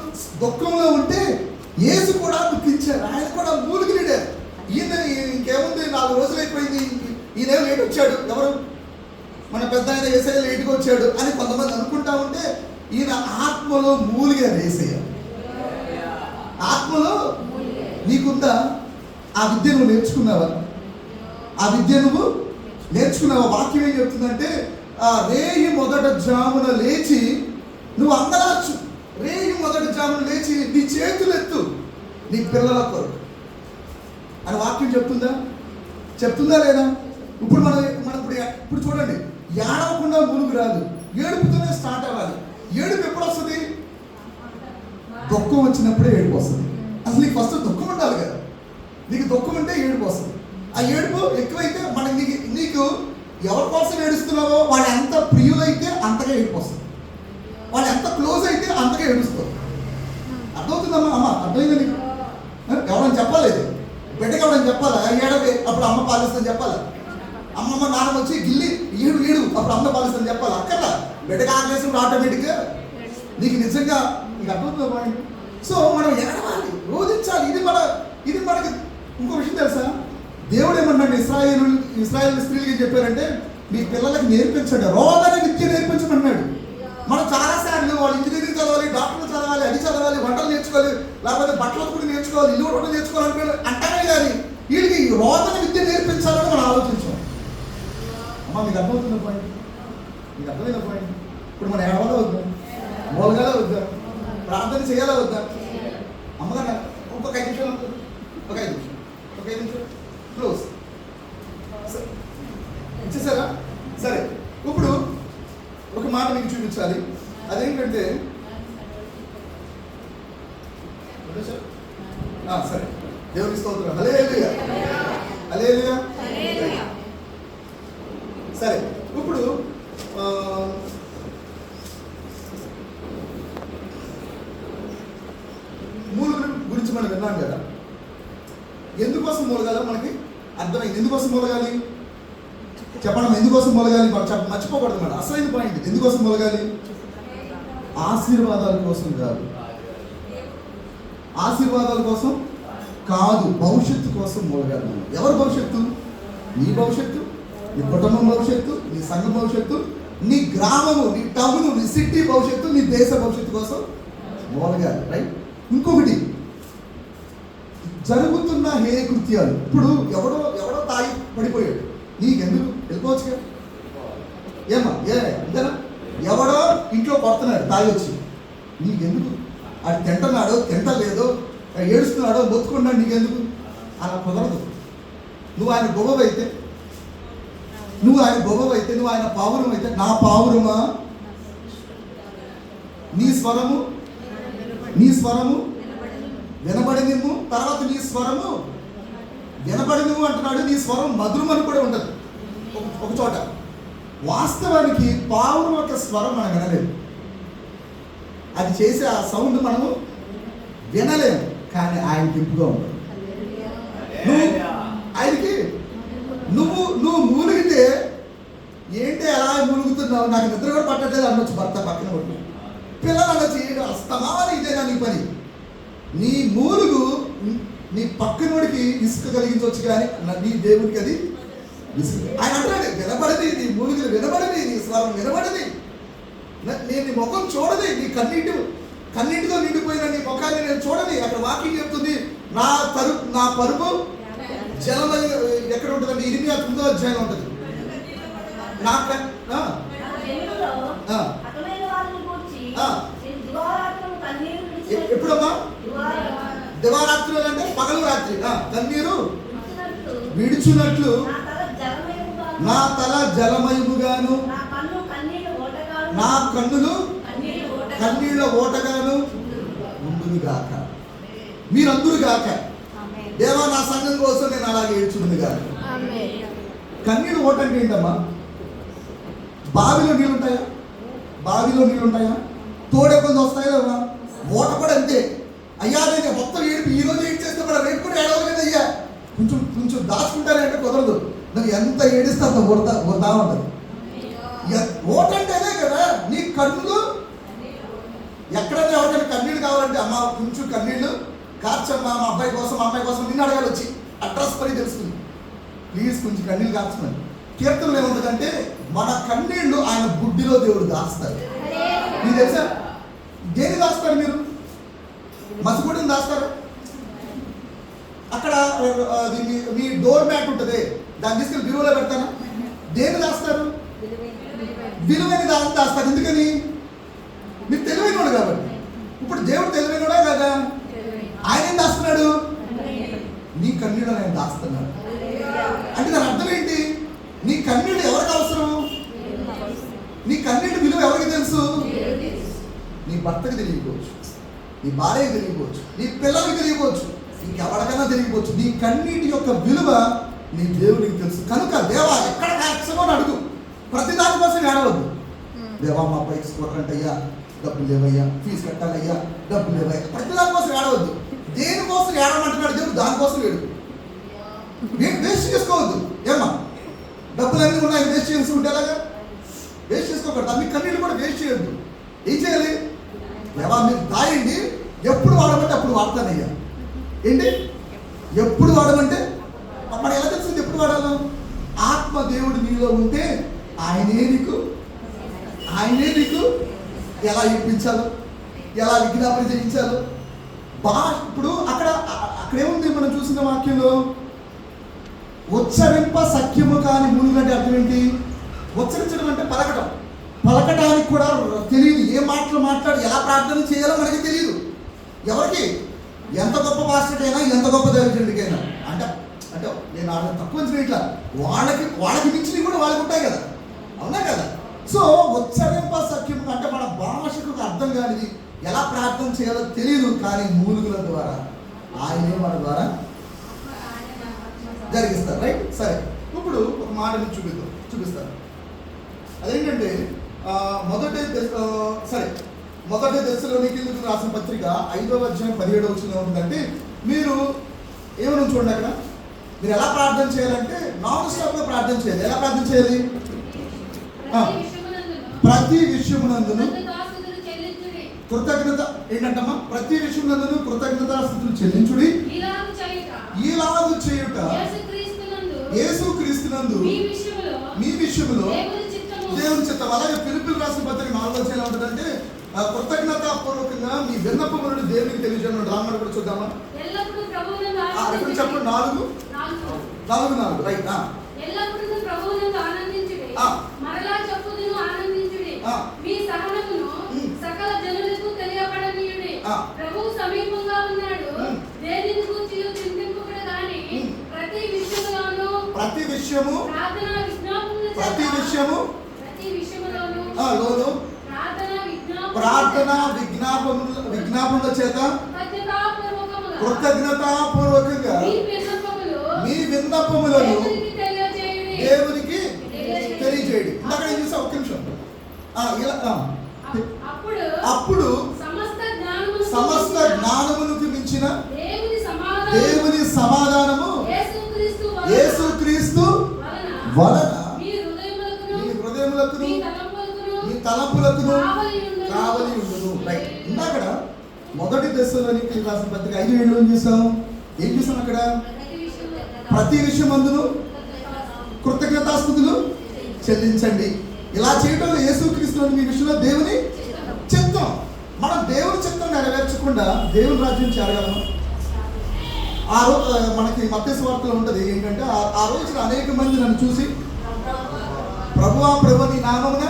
దుఃఖంలో ఉంటే యేసు కూడా దుఃఖించారు, ఆయన కూడా మూలుగులేడారు. ఈయన ఇంకేముంది, 4 రోజులు అయిపోయింది, ఈయన లేట్ వచ్చాడు, ఎవరు మన పెద్ద ఆయన యేసయ్య లేట్గా వచ్చాడు అని కొంతమంది అనుకుంటా ఉంటే, ఈయన ఆత్మలో మూలిగారు. యేసయ్య ఆత్మలో నీకుందా? ఆ విద్య నువ్వు నేర్చుకున్నావా? ఆ విద్య నువ్వు నేర్చుకున్నావా? వాక్యం ఏం చెప్తుందంటే, రేయి మొదట జామున లేచి నువ్వు అందరాచ్చు, రేయి మొదట జామున లేచి నీ చేతులు ఎత్తు నీ పిల్లల కొరకు అని వాక్యం చెప్తుందా లేదా? ఇప్పుడు ఇప్పుడు చూడండి, ఏడవకుండా మునుగు రాదు, ఏడుపుతోనే స్టార్ట్ అవ్వాలి. ఏడుపు ఎప్పుడు వస్తుంది? దుఃఖం వచ్చినప్పుడే ఏడుపు వస్తుంది. అసలు నీకు ఫస్ట్ దుఃఖం ఉండాలి కదా, నీకు దుఃఖం ఉంటే ఏడుపు వస్తుంది. ఆ ఏడుపు ఎక్కువైతే నీకు ఎవరి కోసం ఏడుస్తున్నావో వాళ్ళు ఎంత ప్రియులైతే అంతగా ఏడుపు వస్తుంది, వాళ్ళు ఎంత క్లోజ్ అయితే అంతగా ఏడుస్తారు. అర్థమవుతుందమ్మా? అర్థమైందా నీకు? ఎవరైనా చెప్పాలి, బిడ్డకి ఎవరైనా చెప్పాలా? ఏడవే అప్పుడు అమ్మ పాలిస్తుందని చెప్పాలా? అమ్మమ్మ నాన్న వచ్చి గిల్లి ఏడు అప్పుడు అమ్మ పాలిస్తుందని చెప్పాలి? అక్కర్లా, బిడ్డకి ఆకలేసినప్పుడు ఆటోమేటిక్గా నీకు నిజంగా నీకు అర్థమవుతుందా పాయింట్? సో మనం ఏడవాలి, రోధించాలి. ఇది మనకి ఇంకో విషయం తెలుసా? దేవుడు ఏమన్నాడు ఇశ్రాయేలు స్త్రీలకి చెప్పారంటే, మీ పిల్లలకి నేర్పించండి, రోదన విద్య నేర్పించమన్నాడు. మనం చాలాసార్లు వాళ్ళు ఇంజనీరింగ్ చదవాలి, డాక్టర్లు చదవాలి, అది చదవాలి, వంటలు నేర్చుకోవాలి, లేకపోతే బట్టలు కూడా నేర్చుకోవాలి, ఇల్లు కూడా నేర్చుకోవాలి అంటానే కానీ వీళ్ళకి రోదన విద్య నేర్పించాలని మనం ఆలోచించాం. అమ్మ మీకు అర్థమవుతున్న పాయింట్? మీకు అర్థమైన పాయింట్? ఇప్పుడు మనం ఏడవాలో వద్దాం, మూలగాలో వద్దాం, ప్రార్థన చేయాలా వద్దా? అమ్మగారు ఇంకొక 5 నిమిషాలు, ఒక 5 నిమిషాలు క్లోజ్ ఇచ్చేసారా? సరే, ఇప్పుడు ఒక మాట మీకు చూపించాలి. అదేంటంటే, సరే, దేవుని స్తోత్రం, హల్లెలూయా హల్లెలూయా. సరే, ఇప్పుడు మూలుగుల గురించి మనం విన్నాం కదా. ఎందుకోసం మూలగాలో మనకి అర్థమైంది. ఎందుకోసం మూలగాలి చెప్పడం? ఎందుకోసం మూలగాలి మర్చిపోకూడదు. మన అసలైన పాయింట్, ఎందుకోసం మూలగాలి? ఆశీర్వాదాల కోసం కాదు, ఆశీర్వాదాల కోసం కాదు, భవిష్యత్తు కోసం మూలగాలి. ఎవరి భవిష్యత్తు? నీ భవిష్యత్తు, నీ కుటుంబం భవిష్యత్తు, నీ సంఘం భవిష్యత్తు, నీ గ్రామము, నీ టౌన్, నీ సిటీ భవిష్యత్తు, నీ దేశ భవిష్యత్తు కోసం మూలగాలి. రైట్? ఇంకొకటి, జరుగుతున్న హేయ కృత్యాలు. ఇప్పుడు ఎవడో తాగి పడిపోయాడు, నీకెందుకు వెళ్ళిపోవచ్చుగా. ఏమ్మా ఇంతేనా? ఎవడో ఇంట్లో కొడుతున్నాడు తాగొచ్చి, నీకెందుకు? అది తింటున్నాడో తింటలేదో ఏడుస్తున్నాడో మొత్తుకున్నాడు, నీకెందుకు? అలా కుదరదు. నువ్వు ఆయన గొప్పవైతే, నువ్వు ఆయన పావురం అయితే, నా పావురమా నీ స్వరము వినబడి నిమ్ము. తర్వాత నీ స్వరము వినబడి నువ్వు అంటున్నాడు. నీ స్వరం మధురం అని కూడా ఉండదు ఒక చోట. వాస్తవానికి పావురం యొక్క స్వరం మనం వినలేము, అది చేసే ఆ సౌండ్ మనము వినలేము, కానీ ఆయనకి ఇంపుగా ఉంటుంది. ఆయనకి నువ్వు మూలిగితే ఏంటి అలా మూలుగుతున్నావు, నాకు నిద్ర కూడా పట్టట్లేదు అనొచ్చు భర్త పక్కన పట్టు, పిల్లలు అలా చేయడం అస్తమానం ఇదేనా నీ పని. నీ మూలుగు నీ పక్కనోడికి ఇసుక కలిగించవచ్చు, కానీ నీ దేవుడికి అది ఇసుక. ఆయన అంటాడు వినబడది, నీ మూలుగులు వినబడది, నీ స్వరం వినబడది, నేను నీ ముఖం చూడది, నీ కన్నీటితో నిండిపోయిన నీ ముఖాన్ని నేను చూడని. అక్కడ వాక్యం చెప్తుంది, నా పరుపు జలం ఎక్కడ ఉంటుందండి? 8వ అధ్యాయంలో ఉంటుంది. ఎప్పుడమ్మా? దివారాత్రులు అంటే పగలు రాత్రి. కన్నీరు విడుచున్నట్లు నా తల జలమయముగాను నా కన్నులు కన్నీళ్ళ ఓటగాను ఉండునుగాక. మీరందరూ గాక. దేవా నా సంఘం కోసం నేను అలాగే ఏడ్చుంది గాక. కన్నీళ్ళు ఓట అంటే ఏంటమ్మా? బావిలో నీళ్ళు ఉంటాయా? తోడే కొంచెం వస్తాయా? ఓట కూడా అంతే. అయ్యా నేను మొత్తం ఏడుపు ఈ రోజు ఏం చేస్తే కూడా రేపు కూడా ఏడవాలి కదా అయ్యా, కొంచెం దాచుకుంటానంటే కుదరదు. నాకు ఎంత ఏడిస్తే అంత కొడతా ఉంటుంది. ఓట అంటే అదే కదా. నీ కన్నులు ఎక్కడైనా ఎవరికైనా కన్నీళ్ళు కావాలంటే, అమ్మ కొంచెం కన్నీళ్ళు కార్చమ్మా, మా అబ్బాయి కోసం నిన్ను అడగాలి వచ్చి, అడ్రస్ పని తెలుస్తుంది, ప్లీజ్ కొంచెం కన్నీళ్ళు కార్చమని. కీర్తనలు ఏముంటుందంటే, మన కన్నీళ్లు ఆయన బుడ్డిలో దేవుడు దాస్తాడు. మీకు తెలుసా? దేని దాస్తారు మీరు? మసిగుడిని దాస్తారు. అక్కడ మీ డోర్ మ్యాట్ ఉంటుంది, దాన్ని తీసుకెళ్ళి బిరువులో పెడతారా? దేని దాస్తారు? విలువైన దాన్ని దాస్తారు. ఎందుకని? మీరు తెలివైనోడు కాబట్టి. ఇప్పుడు దేవుడు తెలివైనోడా కదా? ఆయన ఏం దాస్తున్నాడు? నీ కన్నీళ్ళు ఆయన దాస్తున్నాడు. అంటే దాని అర్థం ఏంటి? నీ కన్నీళ్ళు ఎవరికి అవసరం? నీ కన్నీళ్ళు విలువ ఎవరికి తెలుసు? నీ భర్తకి తెలియకపోవచ్చు, నీ భార్యకి తెలియకపోవచ్చు, నీ పిల్లలకి తెలియకపోవచ్చు, ఇంకెవరికైనా తెలియకపోవచ్చు. నీ కన్నీటి యొక్క విలువ నీ దేవుడికి తెలుసు. కనుక దేవా ఎక్కడ కార్చమో అని అడుగు. ప్రతి దానికోసం ఏడవద్దు. దేవా మా అబ్బాయికి స్కోర్ అంటయ్యా, డబ్బులు లేవయ్యా, ఫీజు కట్టాలయ్యా, డబ్బులు లేవయ్యా, ప్రతి దానికోసం ఏడవద్దు. దేనికోసం ఏడమంటున్నాడు దేవుడు, దానికోసం ఏడు. వేస్ట్ చేసుకోవద్దు. ఏమా డబ్బులు అన్నీ ఉన్నాయి, వేస్ట్ చేసుకుంటే ఎలాగా? వేస్ట్ చేసుకోకూడదు. అన్ని కన్నీళ్ళు కూడా వేస్ట్ చేయొద్దు. ఏం చేయాలి? దేవా మీరు దాయండి, ఎప్పుడు వాడమంటే అప్పుడు వాడతానయ్యా. ఏంటి? ఎప్పుడు వాడమంటే మనం ఎలా తెలిసింది ఎప్పుడు వాడాలో? ఆత్మ దేవుడు నీలో ఉంటే ఆయనే నీకు ఎలా ఇప్పించాలో, ఎలా విజ్ఞాపన చేయించాలో ఇప్పుడు అక్కడేముంది మనం చూసిన వాక్యంలో? ఉచ్చరింప సఖ్యము కాని మూలుగంటే అర్థం ఏంటి? ఉచ్చరించడం అంటే పలకటానికి కూడా తెలియదు. ఏ మాటలు మాట్లాడి ఎలా ప్రార్థన చేయాలో మనకి తెలియదు. ఎవరికి? ఎంత గొప్ప పాస్టర్కైనా, ఎంత గొప్ప దైవజనుడికైనా. అంటే నేను వాళ్ళని తక్కువ ఇట్లా వాళ్ళకి మించినవి కూడా వాళ్ళకి ఉంటాయి కదా, అవునా కదా? సో ఉచ్చరింప సఖ్యం అంటే మన భాషకు అర్థం కానిది, ఎలా ప్రార్థన చేయాలో తెలియదు, కానీ మూలుగుల ద్వారా ఆయనే మన ద్వారా జరిగిస్తారు. రైట్? సరే, ఇప్పుడు ఒక మాటని చూపిస్తాను. అదేంటంటే మొదటి దశలోనికి రాసిన పత్రిక 5వ అధ్యాయం 17వ వచనం ఏముందంటే, మీరు ఏమైనా చూడండి అక్కడ, మీరు ఎలా ప్రార్థన చేయాలంటే నాన్ స్టాప్గా ప్రార్థన చేయాలి. ఎలా ప్రార్థన చేయాలి? ప్రతి విషయమునందును కృతజ్ఞత ఏంటంటమ్మా? ప్రతి విషయమునందును కృతజ్ఞతాస్తుతులు చెల్లించుడి. ఈలాగు చేయుట యేసుక్రీస్తునందు మీ విషయములో దేవుని చిత్తం. అలాగే ఫిలిప్పీయులు రాసిన పత్రిక 4వ అధ్యాయం ఉంటుందంటే, కృతజ్ఞతాపూర్వకంగా మీ విన్నపములను దేవునికి తెలియజేయడం. రామని కూడా చూద్దామా? చెప్పండి. 4:4 రైట్. విషయము ప్రతి విషయము లోను ప్రార్థన విజ్ఞాపనల చేత కృతజ్ఞతాపూర్వకంగా మీ విన్నపములను దేవునికి తెలియజేయండి. అక్కడ ఏం చూసా ఒక్క నిమిషం. అప్పుడు సమస్త జ్ఞానములకు మించిన దేవుని సమాధానము యేసుక్రీస్తు వలన మీ హృదయములకు మీ తలంపులకు కావలి ఉండును. రైట్. ఇందాకడ మొదటి దశలోనికి రాసిన పత్రిక 5:7 ఏం చూసాం? అక్కడ ప్రతి విషయమందును కృతజ్ఞతాస్తుతులు చెల్లించండి. ఇలా చేయడం యేసుక్రీస్తు మీ విషయంలో దేవుని చిత్తం. మనం దేవుని చిత్తం నెరవేర్చకుండా దేవుని రాజ్యం చేరగలము? ఆ రోజు మనకి మత్తయి సువార్తలో ఉంటుంది ఏంటంటే, ఆ రోజున అనేక మంది నన్ను చూసి ప్రభు నీ నామమున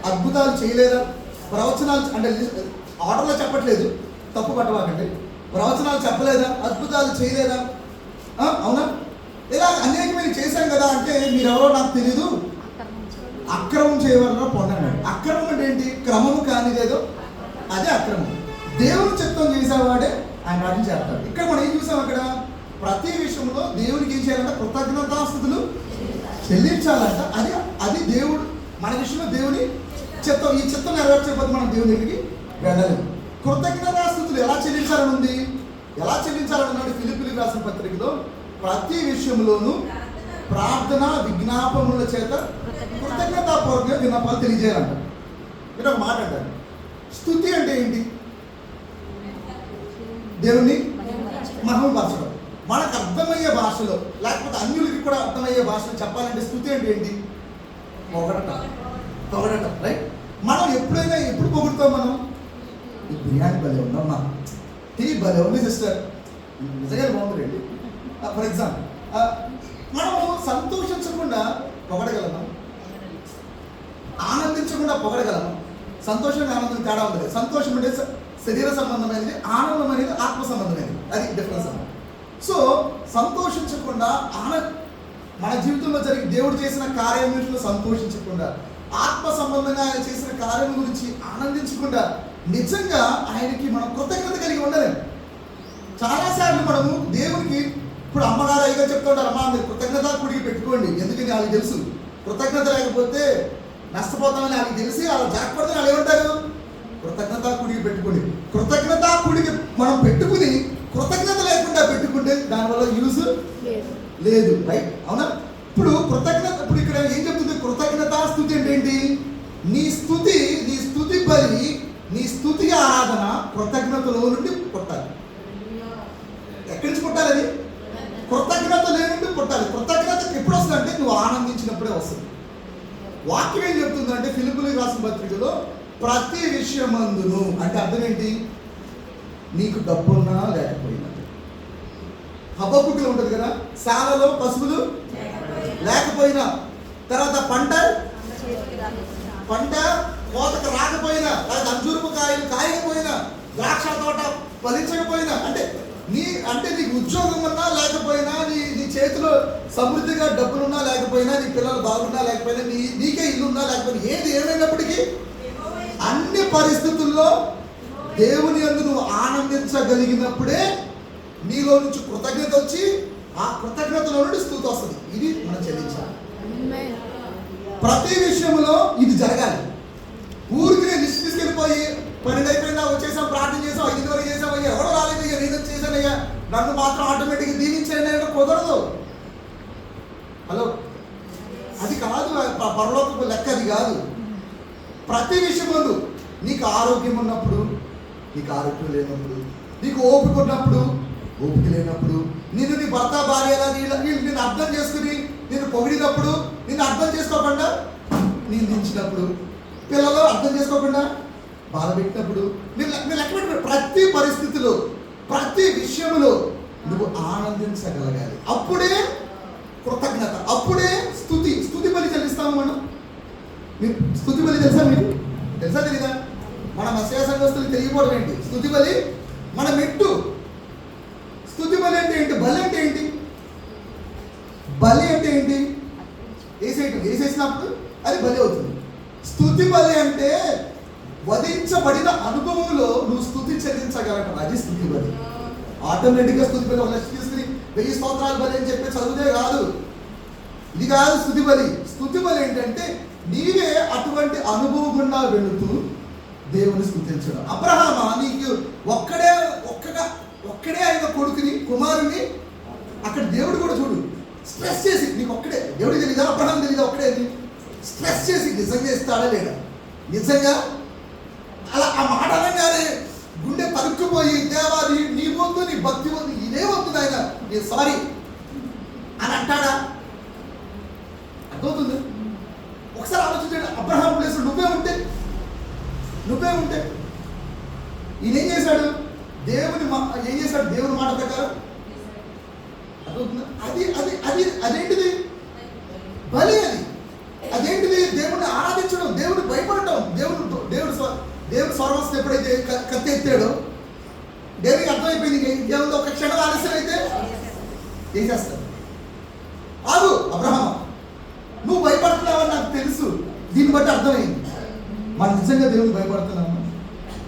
అద్భుతాలు చేయలేదా, ప్రవచనాలు అంటే ఆర్డర్లో చెప్పట్లేదు, తప్పు పట్టవాకండి, ప్రవచనాలు చెప్పలేదా, అద్భుతాలు చేయలేదా, అవునా, ఇలా అనేకమైన చేశాం కదా అంటే మీరెవరో నాకు తెలీదు, అక్రమం చేయవలన పొందన్నాడు. అక్రమం అంటే ఏంటి? క్రమము కానిదేదో అదే అక్రమం. దేవుని చిత్తం చేసేవాడే ఆయన రాజ్యం చేస్తాడు. ఇక్కడ మనం ఏం చూసాం? అక్కడ ప్రతి విషయంలో దేవునికి ఏం చేయాలంటే కృతజ్ఞతాస్తుతులు చెల్లించాలంట. అది దేవుడు మన విషయంలో దేవుని చిత్తం. ఈ చిత్తం నెరవేర్చకపోతే మనం దేవుని దగ్గరికి వెళ్ళలేము. కృతజ్ఞతాస్తుతులు ఎలా చెల్లించాలని ఉంది? ఎలా చెల్లించాలని ఉన్నాడు? ఫిలిప్పీయులకు రాసిన పత్రికలో ప్రతి విషయంలోనూ ప్రార్థన విజ్ఞాపనల చేత కృతజ్ఞతాపూర్వకంగా విన్నపాలు తెలియజేయాలంట. మీరు ఒక మాట అంటారు, స్తుతి అంటే ఏంటి? దేవుణ్ణి మహిమపరచడం. మనకు అర్థమయ్యే భాషలో, లేకపోతే అన్యులకి కూడా అర్థమయ్యే భాషలో చెప్పాలంటే స్తుతి అంటే ఏంటి? పొగడటం. రైట్. మనం ఎప్పుడు పొగుడుతాం? మనం ఈ బిర్యానీ భలే ఉందమ్మా, టీ భలే ఉంది సిస్టర్, నిజంగా బాగుందండి. ఫర్ ఎగ్జాంపుల్, మనము సంతోషించకుండా పొగడగలము, ఆనందించకుండా పొగడగలము. సంతోషంగా ఆనందం తేడా ఉంటుంది. సంతోషం అంటే శరీర సంబంధమైనది, ఆనందం అనేది ఆత్మ సంబంధమైనది. అది డిఫరెన్స్ అన్నమాట. సో సంతోషించకుండా మన జీవితంలో జరిగి దేవుడు చేసిన కార్యం గురించి సంతోషించకుండా, ఆత్మ సంబంధంగా ఆయన చేసిన కార్యం గురించి ఆనందించకుండా, నిజంగా ఆయనకి మనం కృతజ్ఞత కలిగి ఉండలేము. చాలాసార్లు మనము దేవునికి, ఇప్పుడు అమ్మగారు అయ్యగా చెప్తుంటారు, అమ్మ మీరు కృతజ్ఞత కూడికి పెట్టుకోండి, ఎందుకని వాళ్ళకి తెలుసు కృతజ్ఞత లేకపోతే నష్టపోతామని వాళ్ళకి తెలిసి అలా జరగకూడదని వాళ్ళు ఏమంటారు? కృతజ్ఞత కూడికి పెట్టుకోండి. కృతజ్ఞత కూడికి మనం పెట్టుకుని కృతజ్ఞత లేకుండా పెట్టుకుంటే దానివల్ల యూజ్ లేదు. రైట్, అవునా? ఇప్పుడు ఇక్కడ ఏం చెప్తుంది? కృతజ్ఞతా స్తుతి అంటే ఏంటి? నీ స్తుతి బలి, నీ స్తుతి ఆరాధన కృతజ్ఞతలో నుండి పుట్టాలి. ఎక్కడి నుంచి పుట్టాలి? అది కృతజ్ఞత లేనుండి పుట్టాలి. కృతజ్ఞత ఎప్పుడు వస్తుంది అంటే నువ్వు ఆనందించినప్పుడే వస్తుంది. వాక్యం ఏం చెప్తుందంటే ఫిలిప్పీయులకు రాసిన పత్రికలో ప్రతి విషయమందును అంటే అర్థం ఏంటి? నీకు డబ్బున్నా లేకపోయినా. హబక్కులో ఉంటుంది కదా, శాలలో పశువులు లేకపోయినా, తర్వాత పంట కోతకు రాకపోయినా, లేదా అంజూరపు కాయలు కాయకపోయినా, ద్రాక్ష తోట ఫలించకపోయినా, అంటే నీకు ఉద్యోగం ఉన్నా లేకపోయినా, నీ చేతిలో సమృద్ధిగా డబ్బులున్నా లేకపోయినా, నీ పిల్లలు బాగున్నా లేకపోయినా, నీకే ఇల్లు ఉన్నా లేకపోయినా, ఏమైనప్పటికీ అన్ని పరిస్థితుల్లో దేవుని యందు నువ్వు ఆనందించగలిగినప్పుడే నీలో నుంచి కృతజ్ఞత వచ్చి ఆ కృతజ్ఞతలో నుండి స్తుతి వస్తుంది. ఇది మనం చెల్లించాలి. ప్రతి విషయంలో ఇది జరగాలి. ఊరికి నేను లిస్ట్ తీసుకెళ్ళిపోయి 12 అయిపోయిందా, వచ్చేసాం, ప్రార్థన చేసాం, 5 వరకు చేసాం, అయ్యా ఎవడో రాలేదు, అయ్యా నేను చేశానయ్యా, నన్ను మాత్రం ఆటోమేటిక్గా దీవించండి అంటే కుదరదు. హలో, అది కాదు పరలోకపు లెక్క, అది కాదు. ప్రతి విషయంలో నీకు ఆరోగ్యం ఉన్నప్పుడు, నీకు ఆరోగ్యం లేనప్పుడు, నీకు ఓపిక ఉన్నప్పుడు, ఓపిక లేనప్పుడు, నీ భర్త భార్య నిన్ను అర్థం చేసుకుని నిన్ను పొగిడినప్పుడు, నిన్ను అర్థం చేసుకోకుండా నిందించినప్పుడు, పిల్లలు అర్థం చేసుకోకుండా బాధ పెట్టినప్పుడు, మీరు లెక్క పెట్టిన ప్రతి పరిస్థితిలో, ప్రతి విషయంలో నువ్వు ఆనందించగలగాలి. అప్పుడే కృతజ్ఞత, అప్పుడే స్తుతి బలి చెల్లిస్తాము. మనం మీరు స్తుతి బలి తెలుసా? మీకు తెలుసా తెలీదా? మన మత్స్య సంఘస్థులు తెలియకపోవడం ఏంటి? స్తుతి బలి మన మెట్టు. స్తుతి బలి అంటే ఏంటి? బలి అంటే ఏంటి? బలి అంటే ఏంటి? వేసేసినప్పుడు అది బలి అవుతుంది. స్తుతి బలి అంటే వధించబడిన అనుభవంలో నువ్వు స్తుతి చెల్లించగలగటం, అది స్తుతి బలి. ఆటోమేటిక్గా స్తుతి బలి 1,00,000 తీసుకుని 1000 స్తోత్రాలు బలి అని చెప్పి చదివితే కాదు, ఇది కాదు స్తుతి బలి. స్తుతి బలి ఏంటంటే నీవే అటువంటి అనుభవం గుండా వెళుతూ దేవుని స్తుతించడం. అబ్రహామా నీకు ఒక్కడే ఆయన కొడుకుని కుమారుని అక్కడ దేవుడు కూడా చూడు స్ట్రెస్ చేసి, నీకు ఒక్కడే, దేవుడికి తెలీదా, అబ్రహాం తెలీదా, ఒక్కడే అని స్ట్రెస్ చేసి నిజంగా ఇస్తాడా లేదా, నిజంగా అలా ఆ మాట అనగానే గుండె తరుక్కుపోయి దేవా నీ వద్దు, నీ భక్తి వద్దు, ఇదే వద్దు ఆయన, నీ సారీ అని అంటాడా? అర్థమవుతుంది? ఒకసారి ఆలోచించండి. అబ్రహాం ప్లేస్ నువ్వే ఉంటే ఈయన ఏం చేశాడు? ఏం చేశాడు? దేవుని మాట ప్రకారం. అదేంటిది? బలి. అదేంటిది? దేవుడిని ఆరాధించడం, దేవుడిని భయపడటం. దేవుడు స్వర్వస్సు ఎప్పుడైతే కత్తి ఎత్తాడో దేవుడికి అర్థమైపోయింది, దేవుడు ఒక క్షణం ఆలస్యం అయితే చేసేస్తాడు. ఆగు అబ్రహాం, నువ్వు భయపడుతున్నావని నాకు తెలుసు. దీన్ని బట్టి అర్థమైంది మనం నిజంగా దేవుడికి భయపడుతున్నాము.